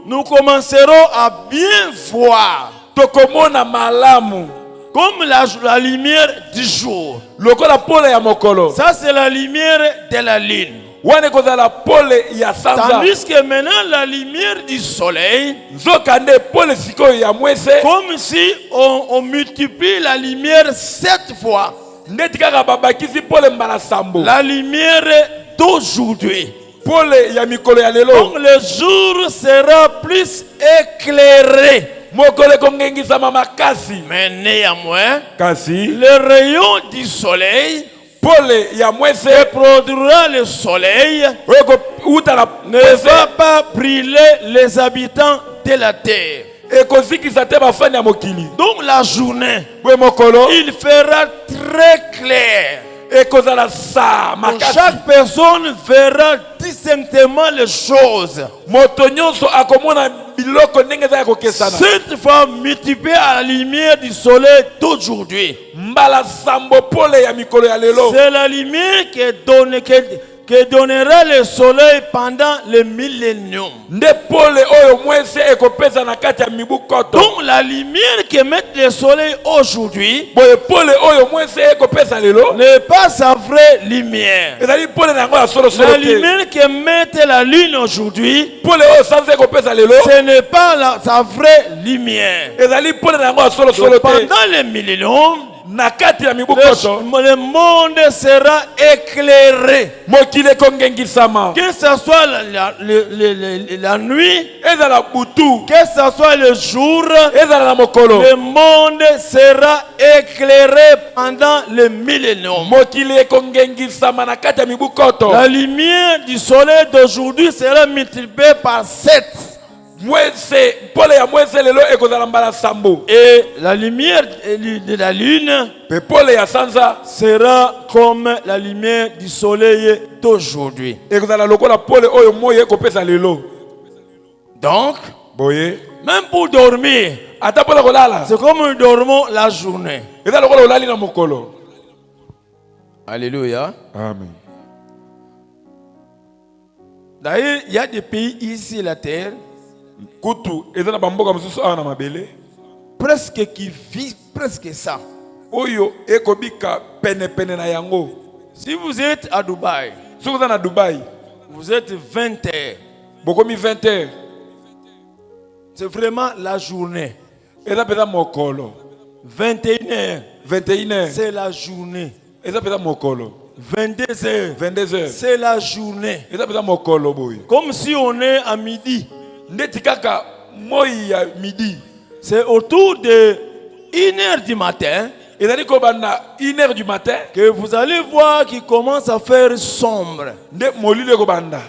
nous commencerons à bien voir tokomona malamu comme la lumière du jour. lokola pole ya mokolo. Ça, c'est la lumière de la lune. Wane kozala pole ya sanza. Tandis que maintenant, la lumière du soleil, Nzokande pole sikoyo ya mwese. comme si on multiplie la lumière 7 fois. Ndeti kaka babakisi pole mbala sambo. La lumière d'aujourd'hui. Pole ya mikolo ya lelo. Donc le jour sera plus éclairé. Mokolo ekongengisama makasi. Mais néanmoins, Kasi le rayon du soleil pole ya mwese que produira le soleil oyo utala ne va pas brûler les habitants de la terre. ekozikisa te bafani ya mokili. Donc la journée, Boye mokolo il fera très clair. ekozala sa Donc makasi. chaque personne verra distinctement les choses. Moto nyonso akomona biloko ndenge eza ya kokesana. Cette fois multipliée à la lumière du soleil d'aujourd'hui. Mbala sambo pole ya mikolo ya lelo. C'est la lumière que donnera le soleil pendant le millénium. Nde pole oyo mwese ekopesa na kati ya mibukoto. Donc la lumière que met le soleil aujourd'hui Boye pole oyo mwese ekopesa lelo. n'est pas sa vraie lumière. Ezali pole na yango ya solo La solo te. lumière que met la lune aujourd'hui, Pole oyo sanza ekopesa lelo. ce n'est pas sa vraie lumière. Ezali pole na yango ya solo solo Donc, te. pendant le millénium, Na kati ya mibukoto le monde sera éclairé. mokili ekongengisama. Que ce soit la nuit, Ezala butu. que ce soit le jour, Ezala na mokolo. le monde sera éclairé pendant le millénium. Mokili ekongengisama na kati ya mibukoto. La lumière du soleil d'aujourd'hui sera multipliée par 7. Mwese pole ya mwese lelo ekozala mbala sambo. Et la lumière de la lune Pe pole ya sanza sera comme la lumière du soleil d'aujourd'hui. ekozala lokola pole oyo moyo ekopesa lelo. Donc, Boye même pour dormir, ata pole kolala c'est comme nous dormons la journée. eza lokola olali na mokolo. Alléluia. Amen. D'ailleurs, il y a des pays ici, la terre, Kutu eza na bamboka mosusu awa na mabele presque qui vivent presque ça. oyo ekobika pene pene na yango. Si vous êtes à Dubaï, Soki oza na Dubai vous êtes 20 heures. bokomi 20 heures. C'est vraiment la journée. Eza peza mokolo. 21 heures, 21 heures. c'est la journée. Eza peza mokolo. 22h. 22h. C'est la journée. Eza peza mokolo boy. Comme si on est à midi. Ndeti kaka moi ya midi. C'est autour de 1h du matin. Ezali ko banda 1h du matin Que vous allez voir qu'il commence à faire sombre. nde molile ko banda.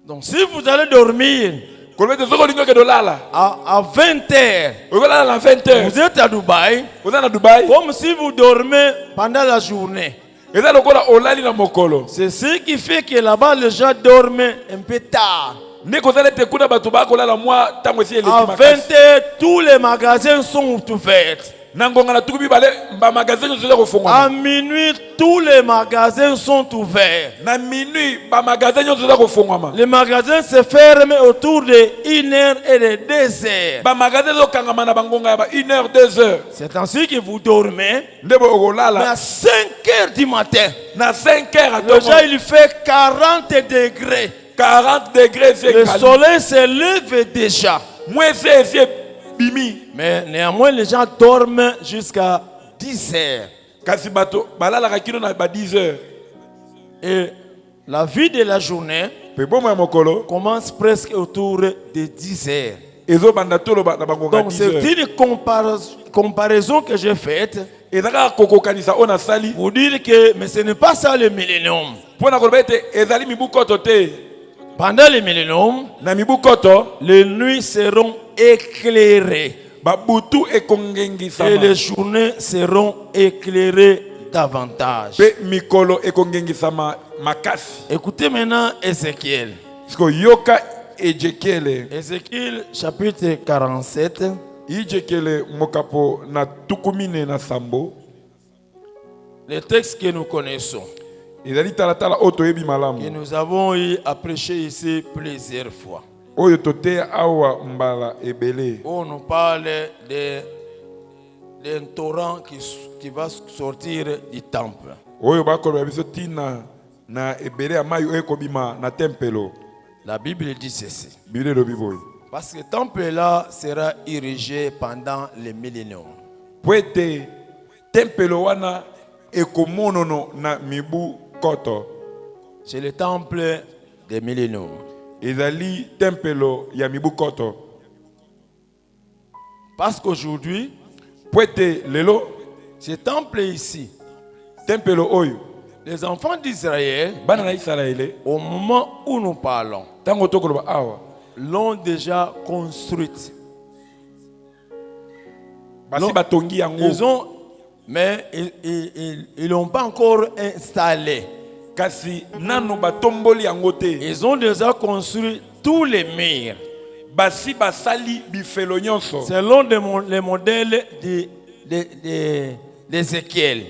Donc si vous allez dormir Kolobete zoko lingo ke dolala. à 20h, Okolala na 20h. vous êtes à Dubaï, Oza na Dubai. comme si vous dormez pendant la journée. Eza lokola olali na mokolo. C'est ce qui fait que là-bas les gens dorment un peu tard. Ne kozala te kuna bato ba kolala mwa tango esi eleki À makasi. 20h, tous les magasins sont ouverts. Na ngonga na tuku bibale ba magasin nyonso eza À kofungwama. minuit, tous les magasins sont ouverts. Na minuit ba magasin nyonso eza kofungwama. Les magasins se ferment autour de 1h et de 2h. Ba magasin ezokangama na bangonga ya ba 1h 2h. C'est ainsi que vous dormez. Ndebo Mais okolala à 5h du matin, na 5h déjà atongo il fait 40 degrés. 40 degrés c'est Le calme. soleil se lève déjà. Moi c'est bimi. Mais néanmoins, les gens dorment jusqu'à 10h. Kasi bato balala kino na ba 10h. Et la vie de la journée Pe bomo ya mokolo commence presque autour de 10h. ezo banda tolo na bangonga Donc c'est 10h. une comparaison que j'ai faite Ezaka kokokanisa ona sali pour dire que mais ce n'est pas ça le millénium. pona koloba ete ezali mibu koto te. Pendant le millénium, Na mibu koto les nuits seront éclairées babutu et ekongengisama les journées seront éclairées davantage. pe mikolo ekongengisama makasi. Écoutez maintenant Ézéchiel. Siko yoka Ezekiel. Ézéchiel chapitre 47. Ezekiel mokapo na tukumine na sambo. Le texte que nous connaissons, Ezali talatala oto yebi que malamu. nous avons eu à prêcher ici plusieurs fois. Oyo tote awa mbala ebele. Où on nous parle d'un torrent qui va sortir du temple. Oyo bakolo biso tina na ebele amayi oyo ekobima na tempelo. La Bible dit ceci. Biblia lobi boy. Parce que le temple-là sera érigé pendant le millénium. Poete tempelo wana ekomonono na mibu koto. C'est le temple des milléniums. Ezali tempelo ya mibu koto. Parce qu'aujourd'hui, Poete lelo ce temple ici, tempelo oyo les enfants d'Israël, bana na Israele au moment où nous parlons, tango tokoloba awa l'ont déjà construite. basi batongi yango Ils ont, mais ils l'ont pas encore installé. kasi nanu batomboli yango te. Ils ont déjà construit tous les murs Basi basali bifelo nyonso selon les modèles d'Ézéchiel.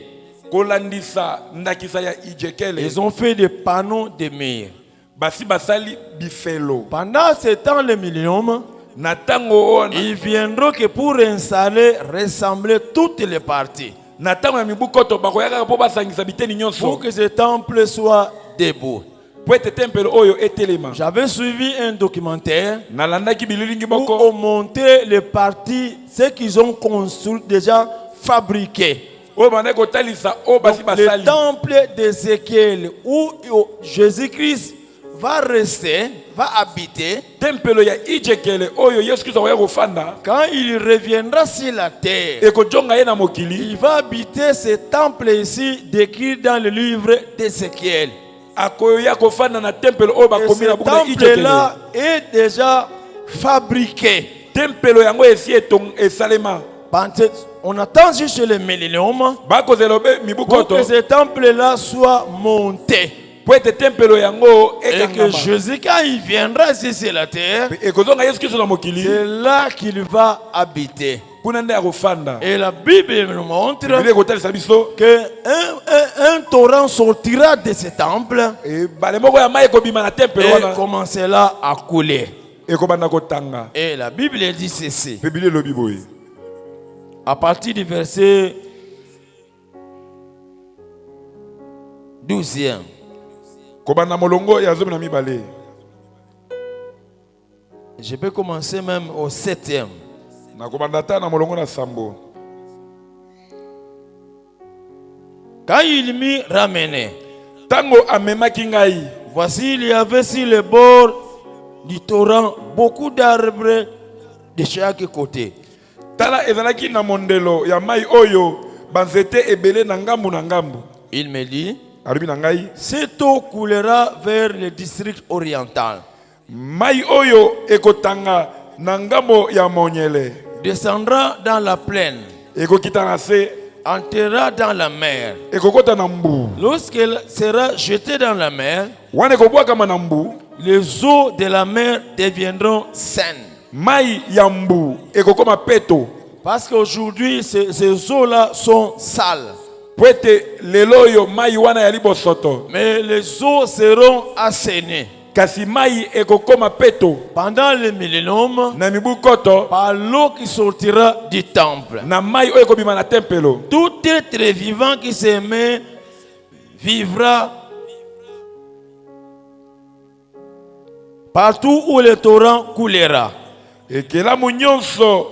kolandisa ndakisa ya Ezekiel. Ils ont fait des panneaux de murs. Basi basali bifelo Pendant ce temps, le millénium, na tango ona ils viendront que pour installer, rassembler toutes les parties. na tango ya mibu koto bakoyaka po basangisa biteni Pour nyonso que ce temple soit debout. po ete tempelo oyo etelema. J'avais suivi un documentaire Nalandaki bililingi où moko on montrait les parties, ce qu'ils ont construit déjà fabriqués. oyo banda kotalisa oyo basi Donc, le basali temple d'Ézéchiel où Jésus-Christ va rester, va habiter, tempelo ya Ezekiel oyo Yesu Kristo akoya kofanda quand il reviendra sur la terre, ekojonga ye na mokili il va habiter ce temple ici décrit dans le livre d'Ézéchiel. akoya kofanda na tempelo oyo Et bakomi ce na buku na Ezekiel. temple-là est déjà fabriqué. Tempelo yango esi esalema On attend juste le millénium bakozela obe mibu pour koto que ce temple-là soit monté. po ete tempelo yango Et que ekangama Jésus, quand il viendra ici sur la terre, ekozonga Yesu Kristo na mokili c'est là qu'il va habiter. kuna nde akofanda. Et la Bible nous montre Biblia ekotalisa biso que un torrent sortira de ce temple ebale moko ya mai ekobima na tempelo et wana commencera à couler. ekobanda kotanga. Et la Bible dit ceci, Mpe Biblia elobi boye à partir du verset 12e. kobanda molongo ya 12. Je peux commencer même au 7e. na kobanda ta na molongo na sambo. Quand il m'y ramenait, Tango amemaki ngai. voici, il y avait sur le bord du torrent beaucoup d'arbres de chaque côté. Tala ezalaki na mondelo ya mai oyo banzete ebele na ngambu na ngambu. Il me dit, Arubi na ngai. cette eau coulera vers le district oriental, Mai oyo ekotanga na ngambo ya monyele. descendra dans la plaine, Ekokita na se, entrera dans la mer. ekokota na mbu. Lorsqu'elle sera jetée dans la mer, Wana ekobwakama na mbu, les eaux de la mer deviendront saines. mai ya mbu ekokoma peto. Parce qu'aujourd'hui, ces eaux-là sont sales. Po ete lelo oyo mai wana yali bosoto. Mais les eaux seront assainies. Kasi mai ekokoma peto. Pendant le millénium, Na mibu koto, par l'eau qui sortira du temple. na mai oyo ekobima na tempelo. Tout être vivant qui s'aimait vivra partout où le torrent coulera. Ekelamu nyonso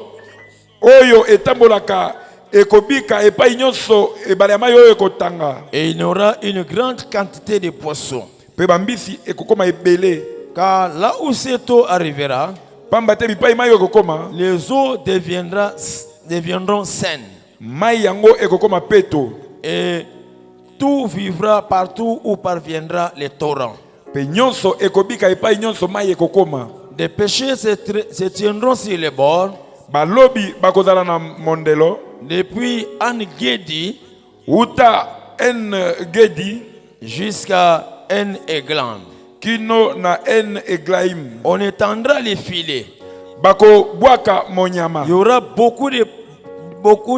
oyo etambolaka ekobika epai nyonso ebale ya mai oyo ekotanga. Et il y aura une grande quantité de poissons. Pe bambisi ekokoma ebele. Car là où cette eau arrivera, Pamba te bipai mai oyo ekokoma, les eaux deviendront saines. mai yango ekokoma peto. Et tout vivra partout où parviendra le torrent. Pe nyonso ekobika epai nyonso mai ekokoma. Des péchés se tiendront sur les bords. Balobi bakozala na mondelo. Depuis En-Gedi Uta en Gedi jusqu'à En-Eglan. kino na en Eglaim. On étendra les filets. Bako bwaka monyama. Il y aura beaucoup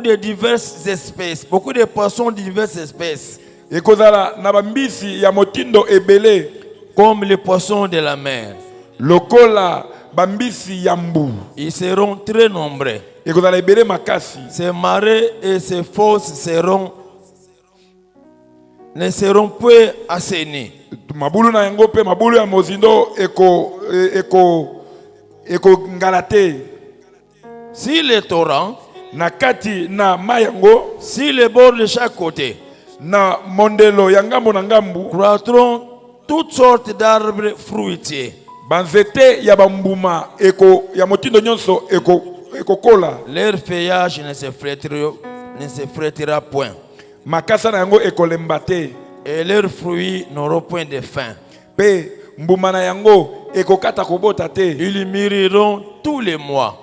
de diverses espèces, beaucoup de poissons de diverses espèces, Ekozala na bambisi ya motindo ebele. comme les poissons de la mer. Lokola bambisi ya mbu. Ils seront très nombreux. Ekozala ebele makasi. Ces marais et ces fosses ne seront point assainis. Mabulu na yango pe mabulu ya mozindo eko ngalate. Si les torrents, Na kati na mayango si les bords de chaque côté, na mondelo ya ngambo na ngambu. croîtront toutes sortes d'arbres fruitiers. Banzete ya bambuma ya motindo nyonso kola. Leur feuillage ne se flétrira point. Makasa na yango ekolemba te. Et leurs fruits n'auront point de fin. Pe mbuma na yango ekokata kobota te. Ils mûriront tous les mois,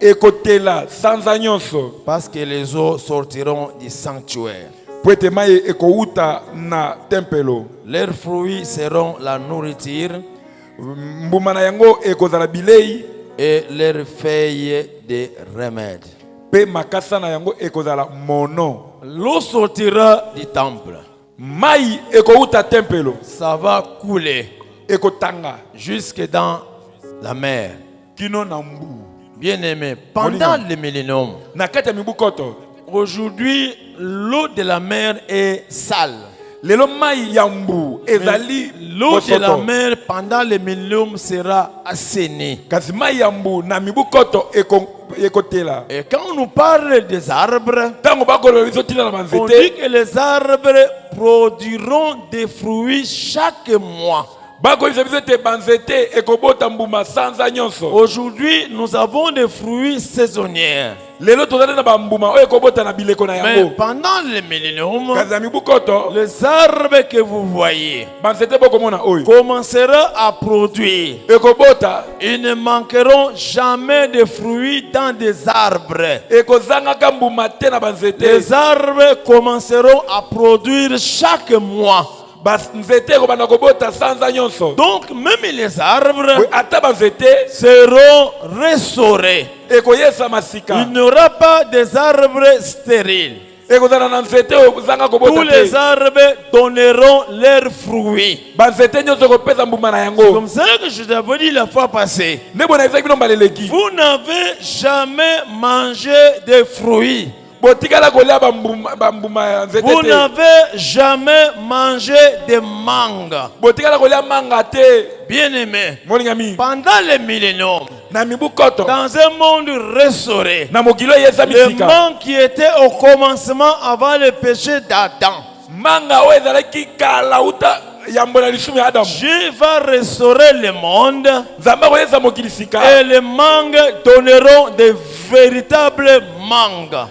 Ekotela sanza nyonso. parce que les eaux sortiront du sanctuaire. Po ete mai ekouta na tempelo. Leurs fruits seront la nourriture Mbuma na yango ekozala bilei. et leurs feuilles de remède. Pe makasa na yango ekozala mono. L'eau sortira du temple. Mai ekouta tempelo. Ça va couler Ekotanga jusque dans la mer. kino na mbu. Bien-aimés, pendant le millénium, Na kati ya mibu koto. aujourd'hui, l'eau de la mer est sale. Lelo mai ya mbu ezali L'eau de la bosoto. mer pendant le millénium sera assainie. Kasi mai ya mbu na mibu koto ekotela. Et quand on nous parle des arbres, Tango bakolo bizotina na on dit banzete. que les arbres produiront des fruits chaque mois. Bakolisa biso te banzete ekobota mbuma sanza nyonso. Aujourd'hui, nous avons des fruits saisonniers. Lelo tozali na bambuma oyo ekobota na bileko na Mais yango. pendant le millénium, Kasi na mibu koto les arbres que vous voyez banzete bokomona oyo commenceront à produire. ekobota Ils ne manqueront jamais de fruits dans des arbres. ekozangaka mbuma te na banzete. Les arbres commenceront à produire chaque mois. Banzete ekobanda kobota sanza nyonso. Donc même les arbres Ata banzete seront restaurés. ekoyesa masika. Il n'y aura pas des arbres stériles. Ekozala na nzete oyo zanga Tous kobota les te. arbres donneront leurs fruits. Banzete nyonso ekopesa mbuma na yango. Comme ça que je t'avais dit la fois passée. Nde bona ezaki bino mbaleleki. Vous n'avez jamais mangé de fruits. Botikala kolia bambuma ya nzete Vous te. n'avez jamais mangé de mangue. Botikala kolia manga te. Bien-aimé, Molingami. pendant le millénium, Na mibu koto. dans un monde restauré, Na mokilo yesa le misika. manque qui était au commencement avant le péché d'Adam, manga oyo ezalaki kala uta yambo na lisumu ya Adamu. Dieu va restaurer le monde Nzambe akoyesa mokili sika. et les mangues donneront de véritables mangues.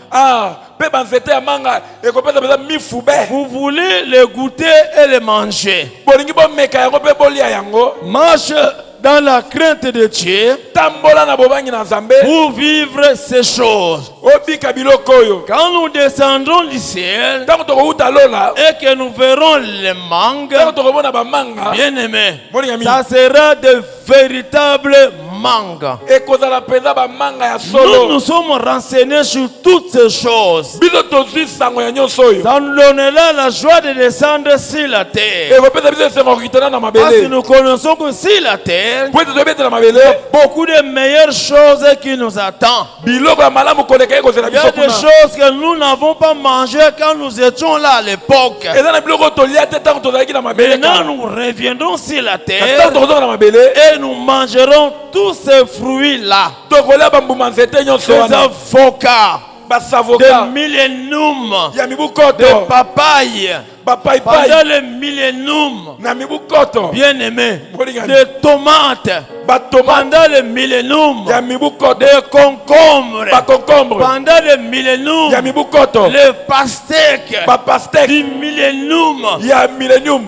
Pe banzete ya manga ekopesa pesa mifube. Vous voulez le goûter et le manger. Bolingi bomeka yango pe bolia yango. Marche dans la crainte de Dieu Tambola na bobangi na Nzambe. pour vivre ces choses. Obika biloko oyo. Quand nous descendrons du ciel Tango tokouta lola. et que nous verrons les mangues, Tango tokomona ba manga. bien aimé, Moni ami. ça sera de véritables mangues. Ekozala pesa ba manga ya Nous solo. nous sommes renseignés sur toutes ces choses. Biso tozwi sango ya nyonso oyo. Ça nous donnera la joie de descendre sur la terre. Ekopesa biso esengo kokitana na Parce que mabele. nous connaissons que sur la terre, Po ete tobetela mabele. beaucoup de meilleures choses qui nous attendent. Biloko ya malamu koleka ekozela Il y a biso des kuna. choses que nous n'avons pas mangées quand nous étions là à l'époque. Eza na biloko tolia te tango tozalaki na mabele. Maintenant, nous reviendrons sur la Tango terre tokozonga na mabele. et nous mangerons tous ces fruits-là. Tokolia bambuma nzete nyonso Des wana. avocats, Basavoka. des milléniums, Ya mibu des koto. papayes. Bapaipai. Pendant le millénium, Na mibu koto. bien aimé, Bolingami. des tomates. Batomate. Pendant le millénium, Ya mibu koto. des concombres. Bakoncombre. Pendant le millénium, Ya mibu koto. les pastèques Bapastek. du millénium. Ya millennium.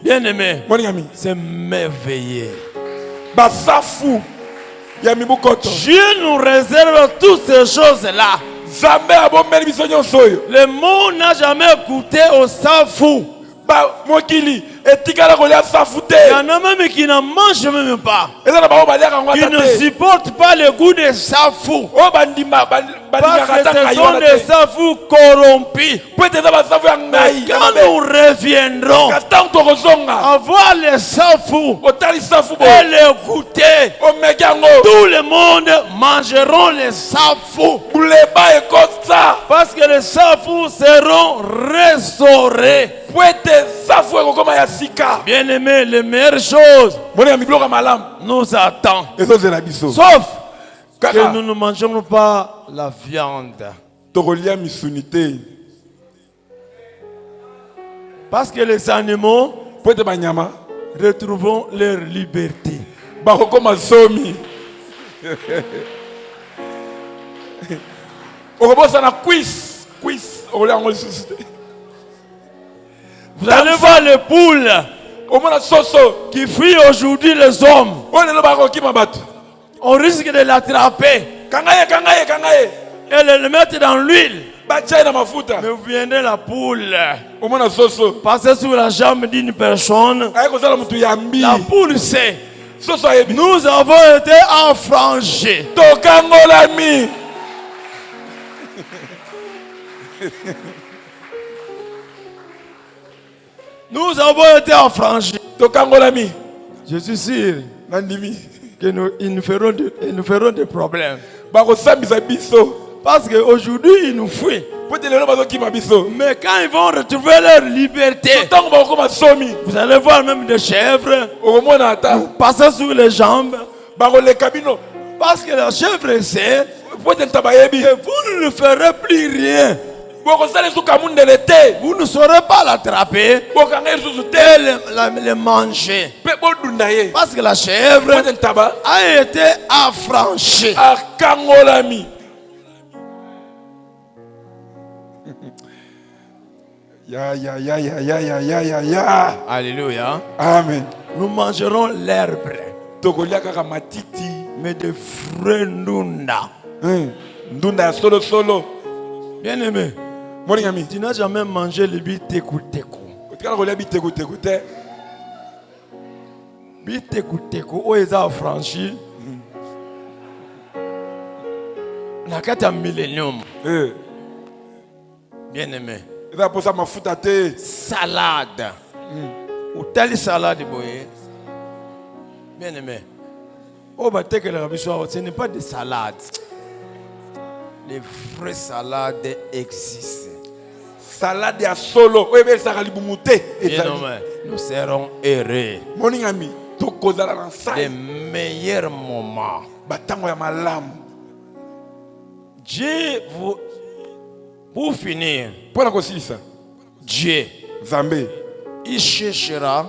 Bien aimé, Bolingami. c'est merveilleux. Basafu. Ya mibu koto. Dieu nous réserve toutes ces choses-là. Nzambe abombeli biso nyonso oyo. Le monde n'a jamais goûté au safu. Ba mokili etikala kolia safu te. Il y en a même qui n'en mangent même pas. Eza na bango baliaka yango Qui ata ne te. supportent pas le goût des safu. Oyo bandima Parce balingaka que ta ce ngai sont wana des te. safus corrompus. Po ete eza basafu ya ngai. Quand nous reviendrons Kasi ntango tokozonga à voir les safus otali safu et boye les goûter, omeki yango tout le monde mangeront les safus. buleba ekosa Parce que les safus seront restaurés. po ete safu ekokoma ya sika. Bien aimé, les meilleures choses moni ya mibiloko ya malamu nous attendent. ezozela biso Sauf que kaka nous ne mangeons pas la viande. tokolia misuni te Parce que les animaux po ete banyama retrouvent leur liberté. bakokoma zomi okobosana kwis okolia yango lisusu te. Vous allez voir les poules omona soso qui fuient aujourd'hui les hommes. oyo lelo bakokima bato On risque de l'attraper kanga ye et de le mettre dans l'huile. batia ye na mafuta. Mais vous viendrez la poule omona soso passer sur la jambe d'une personne. aye kozala motu yambi La poule sait. soso ayebi Nous avons été affranchis. tokangolami Nous avons été affranchis. tokangolami Je suis sûr nandimi que ils nous feront des problèmes. bakosambisa biso Parce qu'aujourd'hui, ils nous fuient. po ete lelo bazokima biso Mais quand ils vont retrouver leur liberté, ntango bakokoma somi vous allez voir même des chèvres okomona ata passer sur les jambes. bakoleka bino Parce que la chèvre sait po ete nta bayebi que vous ne ferez plus rien. bokosala esuka mundele te Vous ne saurez pas l'attraper bokanga ye lisusu te et le manger. mpe bodunda ye Parce que la po chèvre ete ntaba a été affranchie. akangolami. Ya. Alléluia. Amen. Nous mangerons l'herbe, tokolia kaka matiti mais des fruits ndunda. ndunda ya solosolo. Bien aimé, Moningami tu n'as jamais mangé le biteku-teku. otikala kolia bitekuteku te. Biteku-teku oyo eza affranchi na kati ya millénium. Bien aimé, eza posa mafuta te. salade. Otali salade boye. Bien aimé, oh batekelaka biso awa, ce n'est pas de salade. Les vrais salades existent. Salade ya solo oyo ebesaka libumu te. Bien aimé, nous serons heureux. Moningami tokozala na Les nsai meilleurs moments. batango ya malamu. Dieu, pour finir, Mpona kosilisa Dieu Zambé. Il cherchera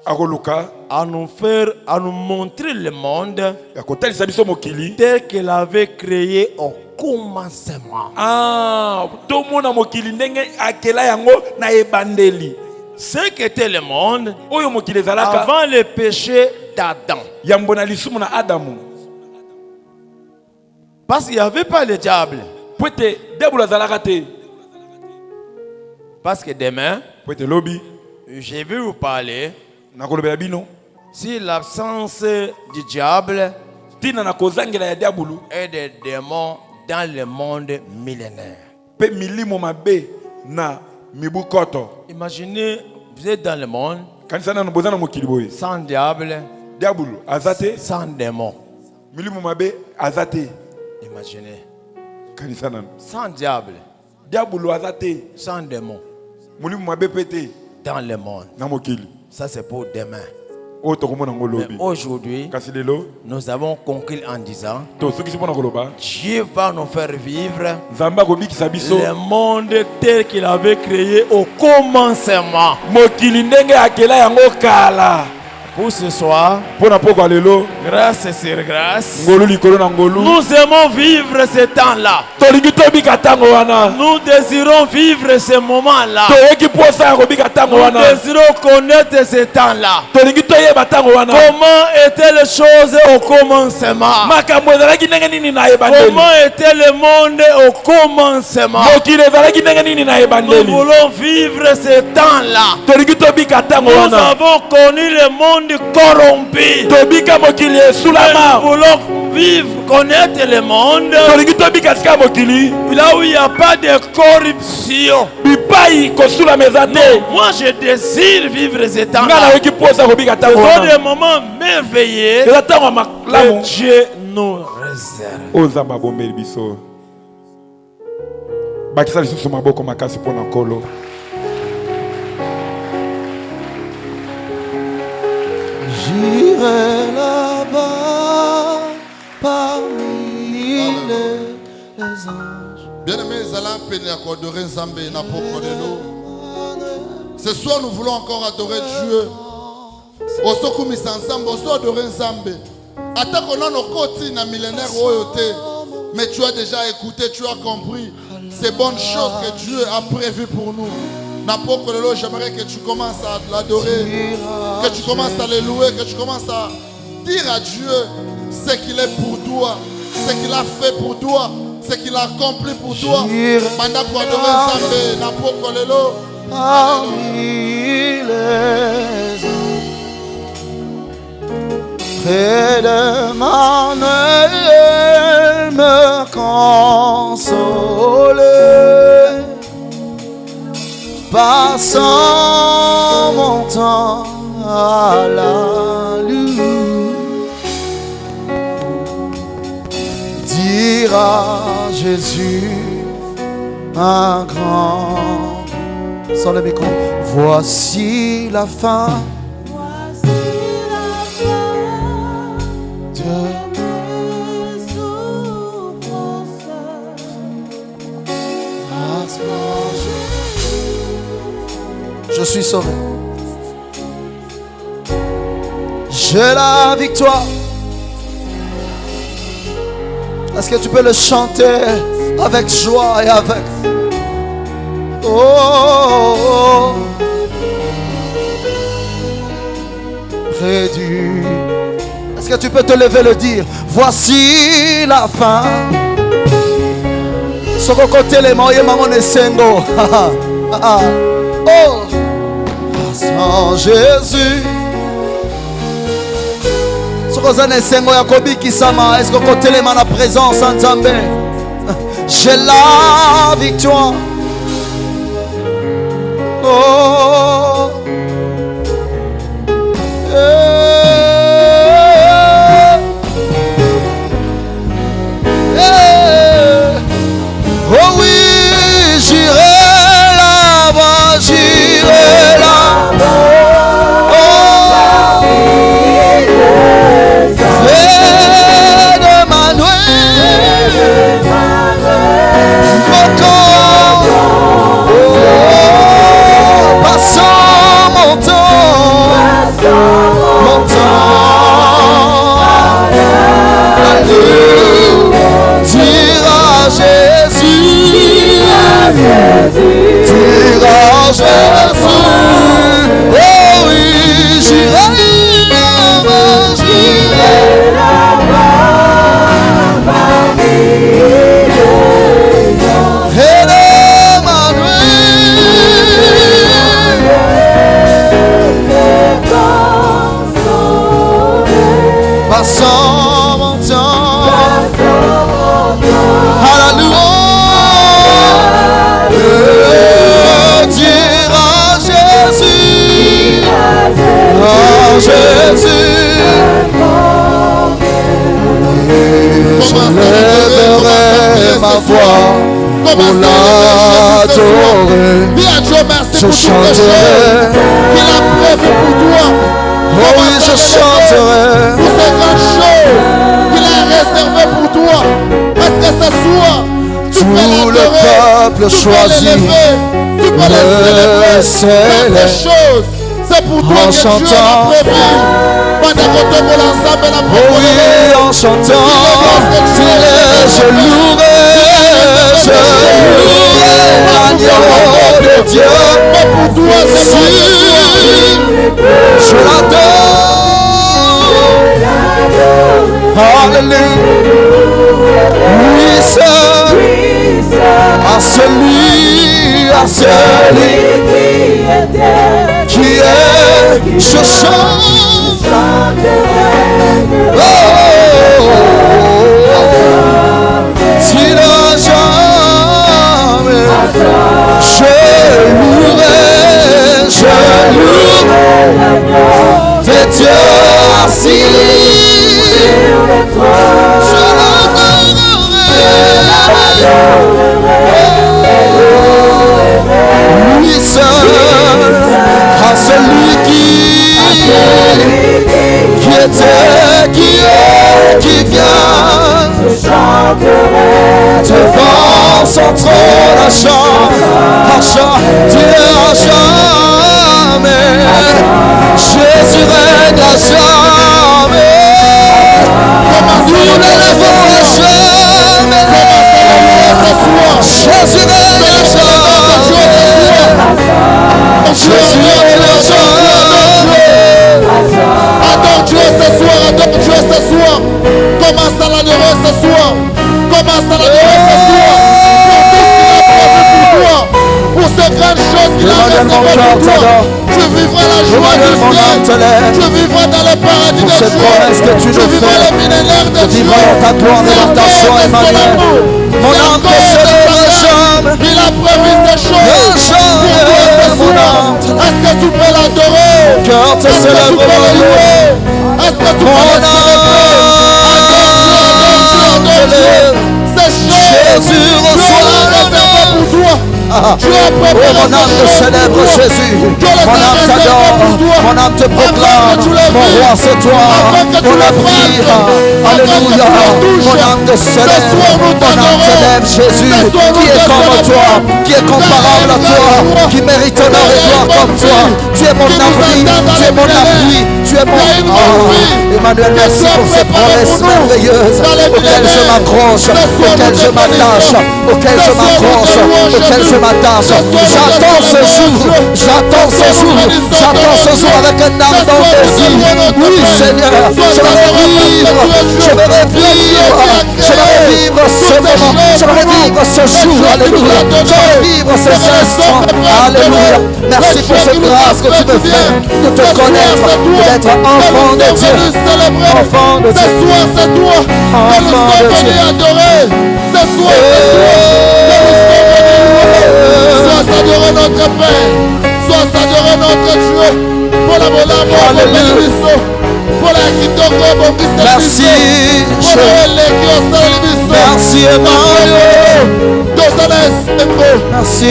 Akoluka. à nous montrer le monde Akotalisa biso mokili. tel qu'il avait créé au commencement. Ah, tomona mokili ndenge akela yango na ebandeli. Ce qu'était le monde Oyo mokili ezalaka avant le péché d'Adam. yambona lisumu na Adamu. Parce qu'il n'y avait pas le diable. Pwete diable azalaka te. Parce que demain, Pwete lobi je vais vous parler nakolobela bino sur l'absence du diable tina na kozangela ya diabulu et des démons dans le monde millénaire. pe milimo mabe na mibukoto. Imaginez, vous êtes dans le monde Kanisa na bozana mokili boye. sans diable, Diabulu azate, sans démons. milimo mabe azate. Imaginez, Kanisa na sans diable, diabulu azate, sans démons milimo mabe pete dans le monde. na mokili. Ça c'est pour demain. O tokomona Mais ngolobi. aujourd'hui, Kasi lelo nous avons conclu en disant to soki sipona koloba Dieu va nous faire vivre Nzambe akobikisa biso le monde tel qu'il avait créé au commencement. mokili ndenge akela yango kala. Pour ce soir, Pona poko lelo grâce sur grâce, ngolu likolo na ngolu. nous aimons vivre ce temps-là. Tolingi tobika tango wana. Nous désirons vivre ce moment-là. Toyeki posa ya kobika tango Nous wana. désirons connaître ce temps-là. Tolingi toyeba tango wana. Comment étaient les choses au commencement? Makambo ezalaki ndenge nini na ebandeli. Comment était le monde au commencement? Mokili ezalaki ndenge nini na Nous ebandeli. voulons vivre ce temps-là. Tolingi tobika tango Nous wana. avons connu le monde corrompu. Tobika mokili Nous esulama. voulons vivre, connaître le monde Tolingi tobika sika mokili. là où il n'y a pas de corruption. Bipai kosulama eza te. Moi, je désire vivre ce Nga temps-là. nayoki posa kobika Ce tango sont wana. des moments merveilleux Eza tango ya que malamu. Dieu nous réserve. Oyo Nzambe abombeli biso. Bakisa lisusu maboko makasi mpona nkolo. J'irai là-bas parmi les anges. Bien-aimés, Zala peine à adorer Nzambe na poko lelo. Ce soir, nous voulons encore adorer Dieu. Osokumisa ensemble, oso adorer Nzambe. Atako na nokoti na millénaire oyote. Mais tu as déjà écouté, tu as compris ces bonnes choses que Dieu a prévues pour nous. Napoko lelo, j'aimerais que tu commences à l'adorer, que tu commences à le louer, que tu commences à dire à Dieu ce qu'il est pour toi, ce qu'il a fait pour toi, ce qu'il a accompli pour toi. Mandako adorer Nzambe, napoko lelo. Parmi les anges, près de Emmanuel me consoler, passant mon temps à la lune, dire à Jésus un grand sans le micro. Voici la fin. Voici la fin de mes souffrances. Je suis sauvé. J'ai la victoire. Est-ce que tu peux le chanter avec joie et avec... Oh, oh, oh. Près du... Est-ce que tu peux te lever et le dire? Voici la fin. Soko kote le moye mango nesengo. Oh, sans Jésus. Soko za nesengo ya kobiki sama. Est-ce que kote le mana présence en Nzambe? J'ai la victoire. Oh, oh oui, j'irai là-bas, j'irai là-bas. Oh, près de Manuel, mon corps. Oh, dire à Jésus, oh oui, j'irai là-bas, passant mon temps, alléluia, dire à Jésus, Jésus, je lèverai ma voix pour l'adorer, Dis à Dieu merci je pour toutes ces chanterai. choses qu'il a prévues pour toi. Oh oui, je chanterai. Pour ces grandes choses qu'il a réservées pour toi. Parce que ce soir, tu peux Tout le l'adorer, peuple tu peux choisit l'élever, tu peux les célébrer. Dans ces choses, c'est pour toi En que Dieu chantant. a prévu. Pendant que tu pour l'ensemble la Oh oui, en chantant, je louerai l'agneau de Dieu. Mais pour toi, c'est Si je l'adore, alléluia, oui seul, à celui qui est, je chante. Oh, s'il a jamais, je louerai tes dieux assis. Je l'adorerai, lui seul, à celui qui était, qui est, qui vient devant son trône à jamais. Jésus règne à jamais. Nous n'élèvons à jamais. Jésus règne à jamais. Jésus règne à jamais. Adore Dieu ce soir, adore Dieu ce soir. Commence à l'adorer ce soir. Commence à l'adorer ce soir. Pour tout ce qu'il a prévu pour toi. Pour ces grandes choses qu'il a réservées pour toi. Tu vivras la joie du ciel. Tu vivras dans le paradis de Dieu. Tu vivras le millénaire de Dieu. Vivra dans ta gloire et dans ta joie, Emmanuel. Mon âme te célèbre jamais. Il a prévu ces choses pour toi ce soir. Est-ce que tu peux l'adorer? Cœur te Est-ce que tu célèbre, peux le louer? Est-ce que tu peux le célébrer? Adore Dieu. Ces choses, Jésus Dieu a réservé pour toi. Dieu a préparé Oh, mon âme te ces choses célèbre, pour toi. Jésus. Dieu les a Mon âme réservées t'adore. pour toi. Mon âme te Avant proclame. que tu les Mon vives, roi, c'est toi. avant que tu Mon les abri. fasses, Alléluia. avant que tu les touches. Mon âme te Ce célèbre. soir, nous Mon âme t'adorons. t'élève, Jésus. Ce soir, nous Qui est te comme toi? célébrons. Qui est comparable à toi? Qui mérite honneur et gloire comme toi? Tu es mon abri. Tu es mon appui. Tu es mon... Emmanuel, merci pour ces promesses merveilleuses auxquelles je m'accroche, auxquelles je m'attache, auxquelles je m'accroche, auxquelles je m'attache. J'attends ce jour, j'attends ce jour, j'attends ce jour avec un ardent désir. Oui, Seigneur, j'aimerais vivre ce moment, j'aimerais vivre ce jour, alléluia. J'aimerais vivre ces instants, alléluia. Merci pour cette grâce que tu me fais de te connaître, d'être enfant de Dieu. Enfant de Dieu. Ce soir, c'est toi que nous Enfant de sommes Dieu. venus adorer. Ce soir, c'est toi que nous sommes venus louer. Sois s'adorer notre Père. Sois s'adorer notre Dieu. Pour la bonne amour, pour la kitoko, pour Merci, pour le merci Emmanuel. Merci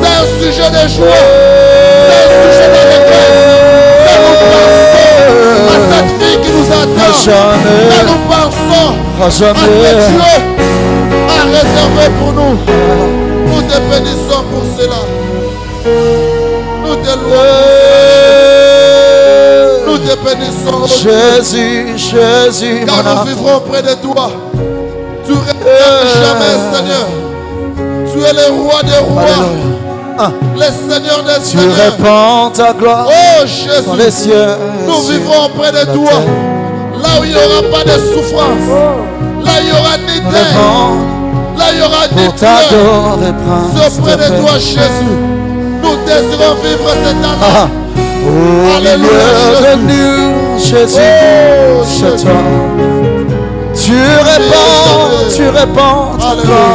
c'est un sujet de joie, c'est un sujet d'allégresse. Que nous pensons à cette fille qui nous attend. Que nous pensons à ce que Dieu a réservé pour nous. Nous te bénissons pour cela. Nous te louons. Nous te te bénissons, oh Dieu. Jésus, Jésus, Car mon nous âme. vivrons près de toi. Tu règnes jamais, Seigneur. Tu es le roi des rois, Alléluia. le Seigneur des Tu seigneurs. répands ta gloire Oh dans les Jésus, cieux. nous vivrons près de toi. Là où il n'y aura pas de souffrance, là il n'y aura ni Nous deuil, levons là il n'y aura ni pour pleurs. t'adorer, Prince Auprès de de toi, paix. Jésus. Nous désirons vivre cet Ah, année. au Alléluia, milieu de Jésus. nous, Jésus, Oh, c'est Jésus. toi. Tu répands ta gloire. Alléluia.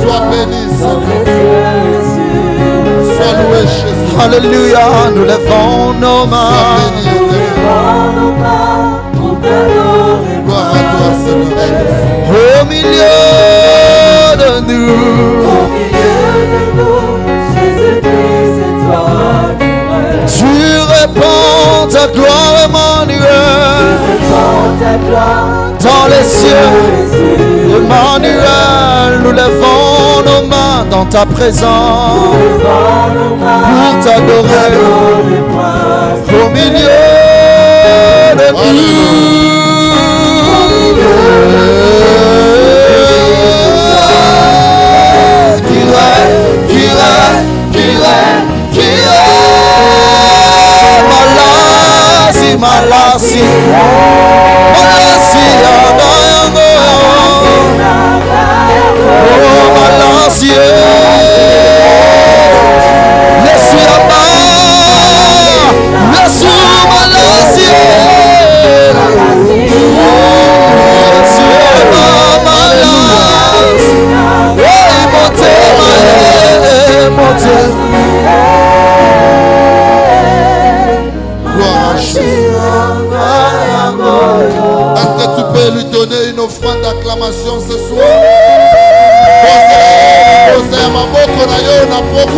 Sois béni, Seigneur. Sois loué, Jésus. Alléluia, nous levons nos Sois mains. béni, éternel. Gloire à toi, Seigneur. Au milieu de nous, tu répands ta gloire, Emmanuel, dans les cieux. Emmanuel, nous levons nos mains dans ta présence pour t'adorer au milieu de nous. Malasi, malasi, oh malasi, Yesu yaba, Yesu malasi, Yesu yaba malasi, oh motema, motema. Gloire à Jésus. Est-ce que tu peux lui donner une offrande d'acclamation ce soir? Posez ma boca na yo na poko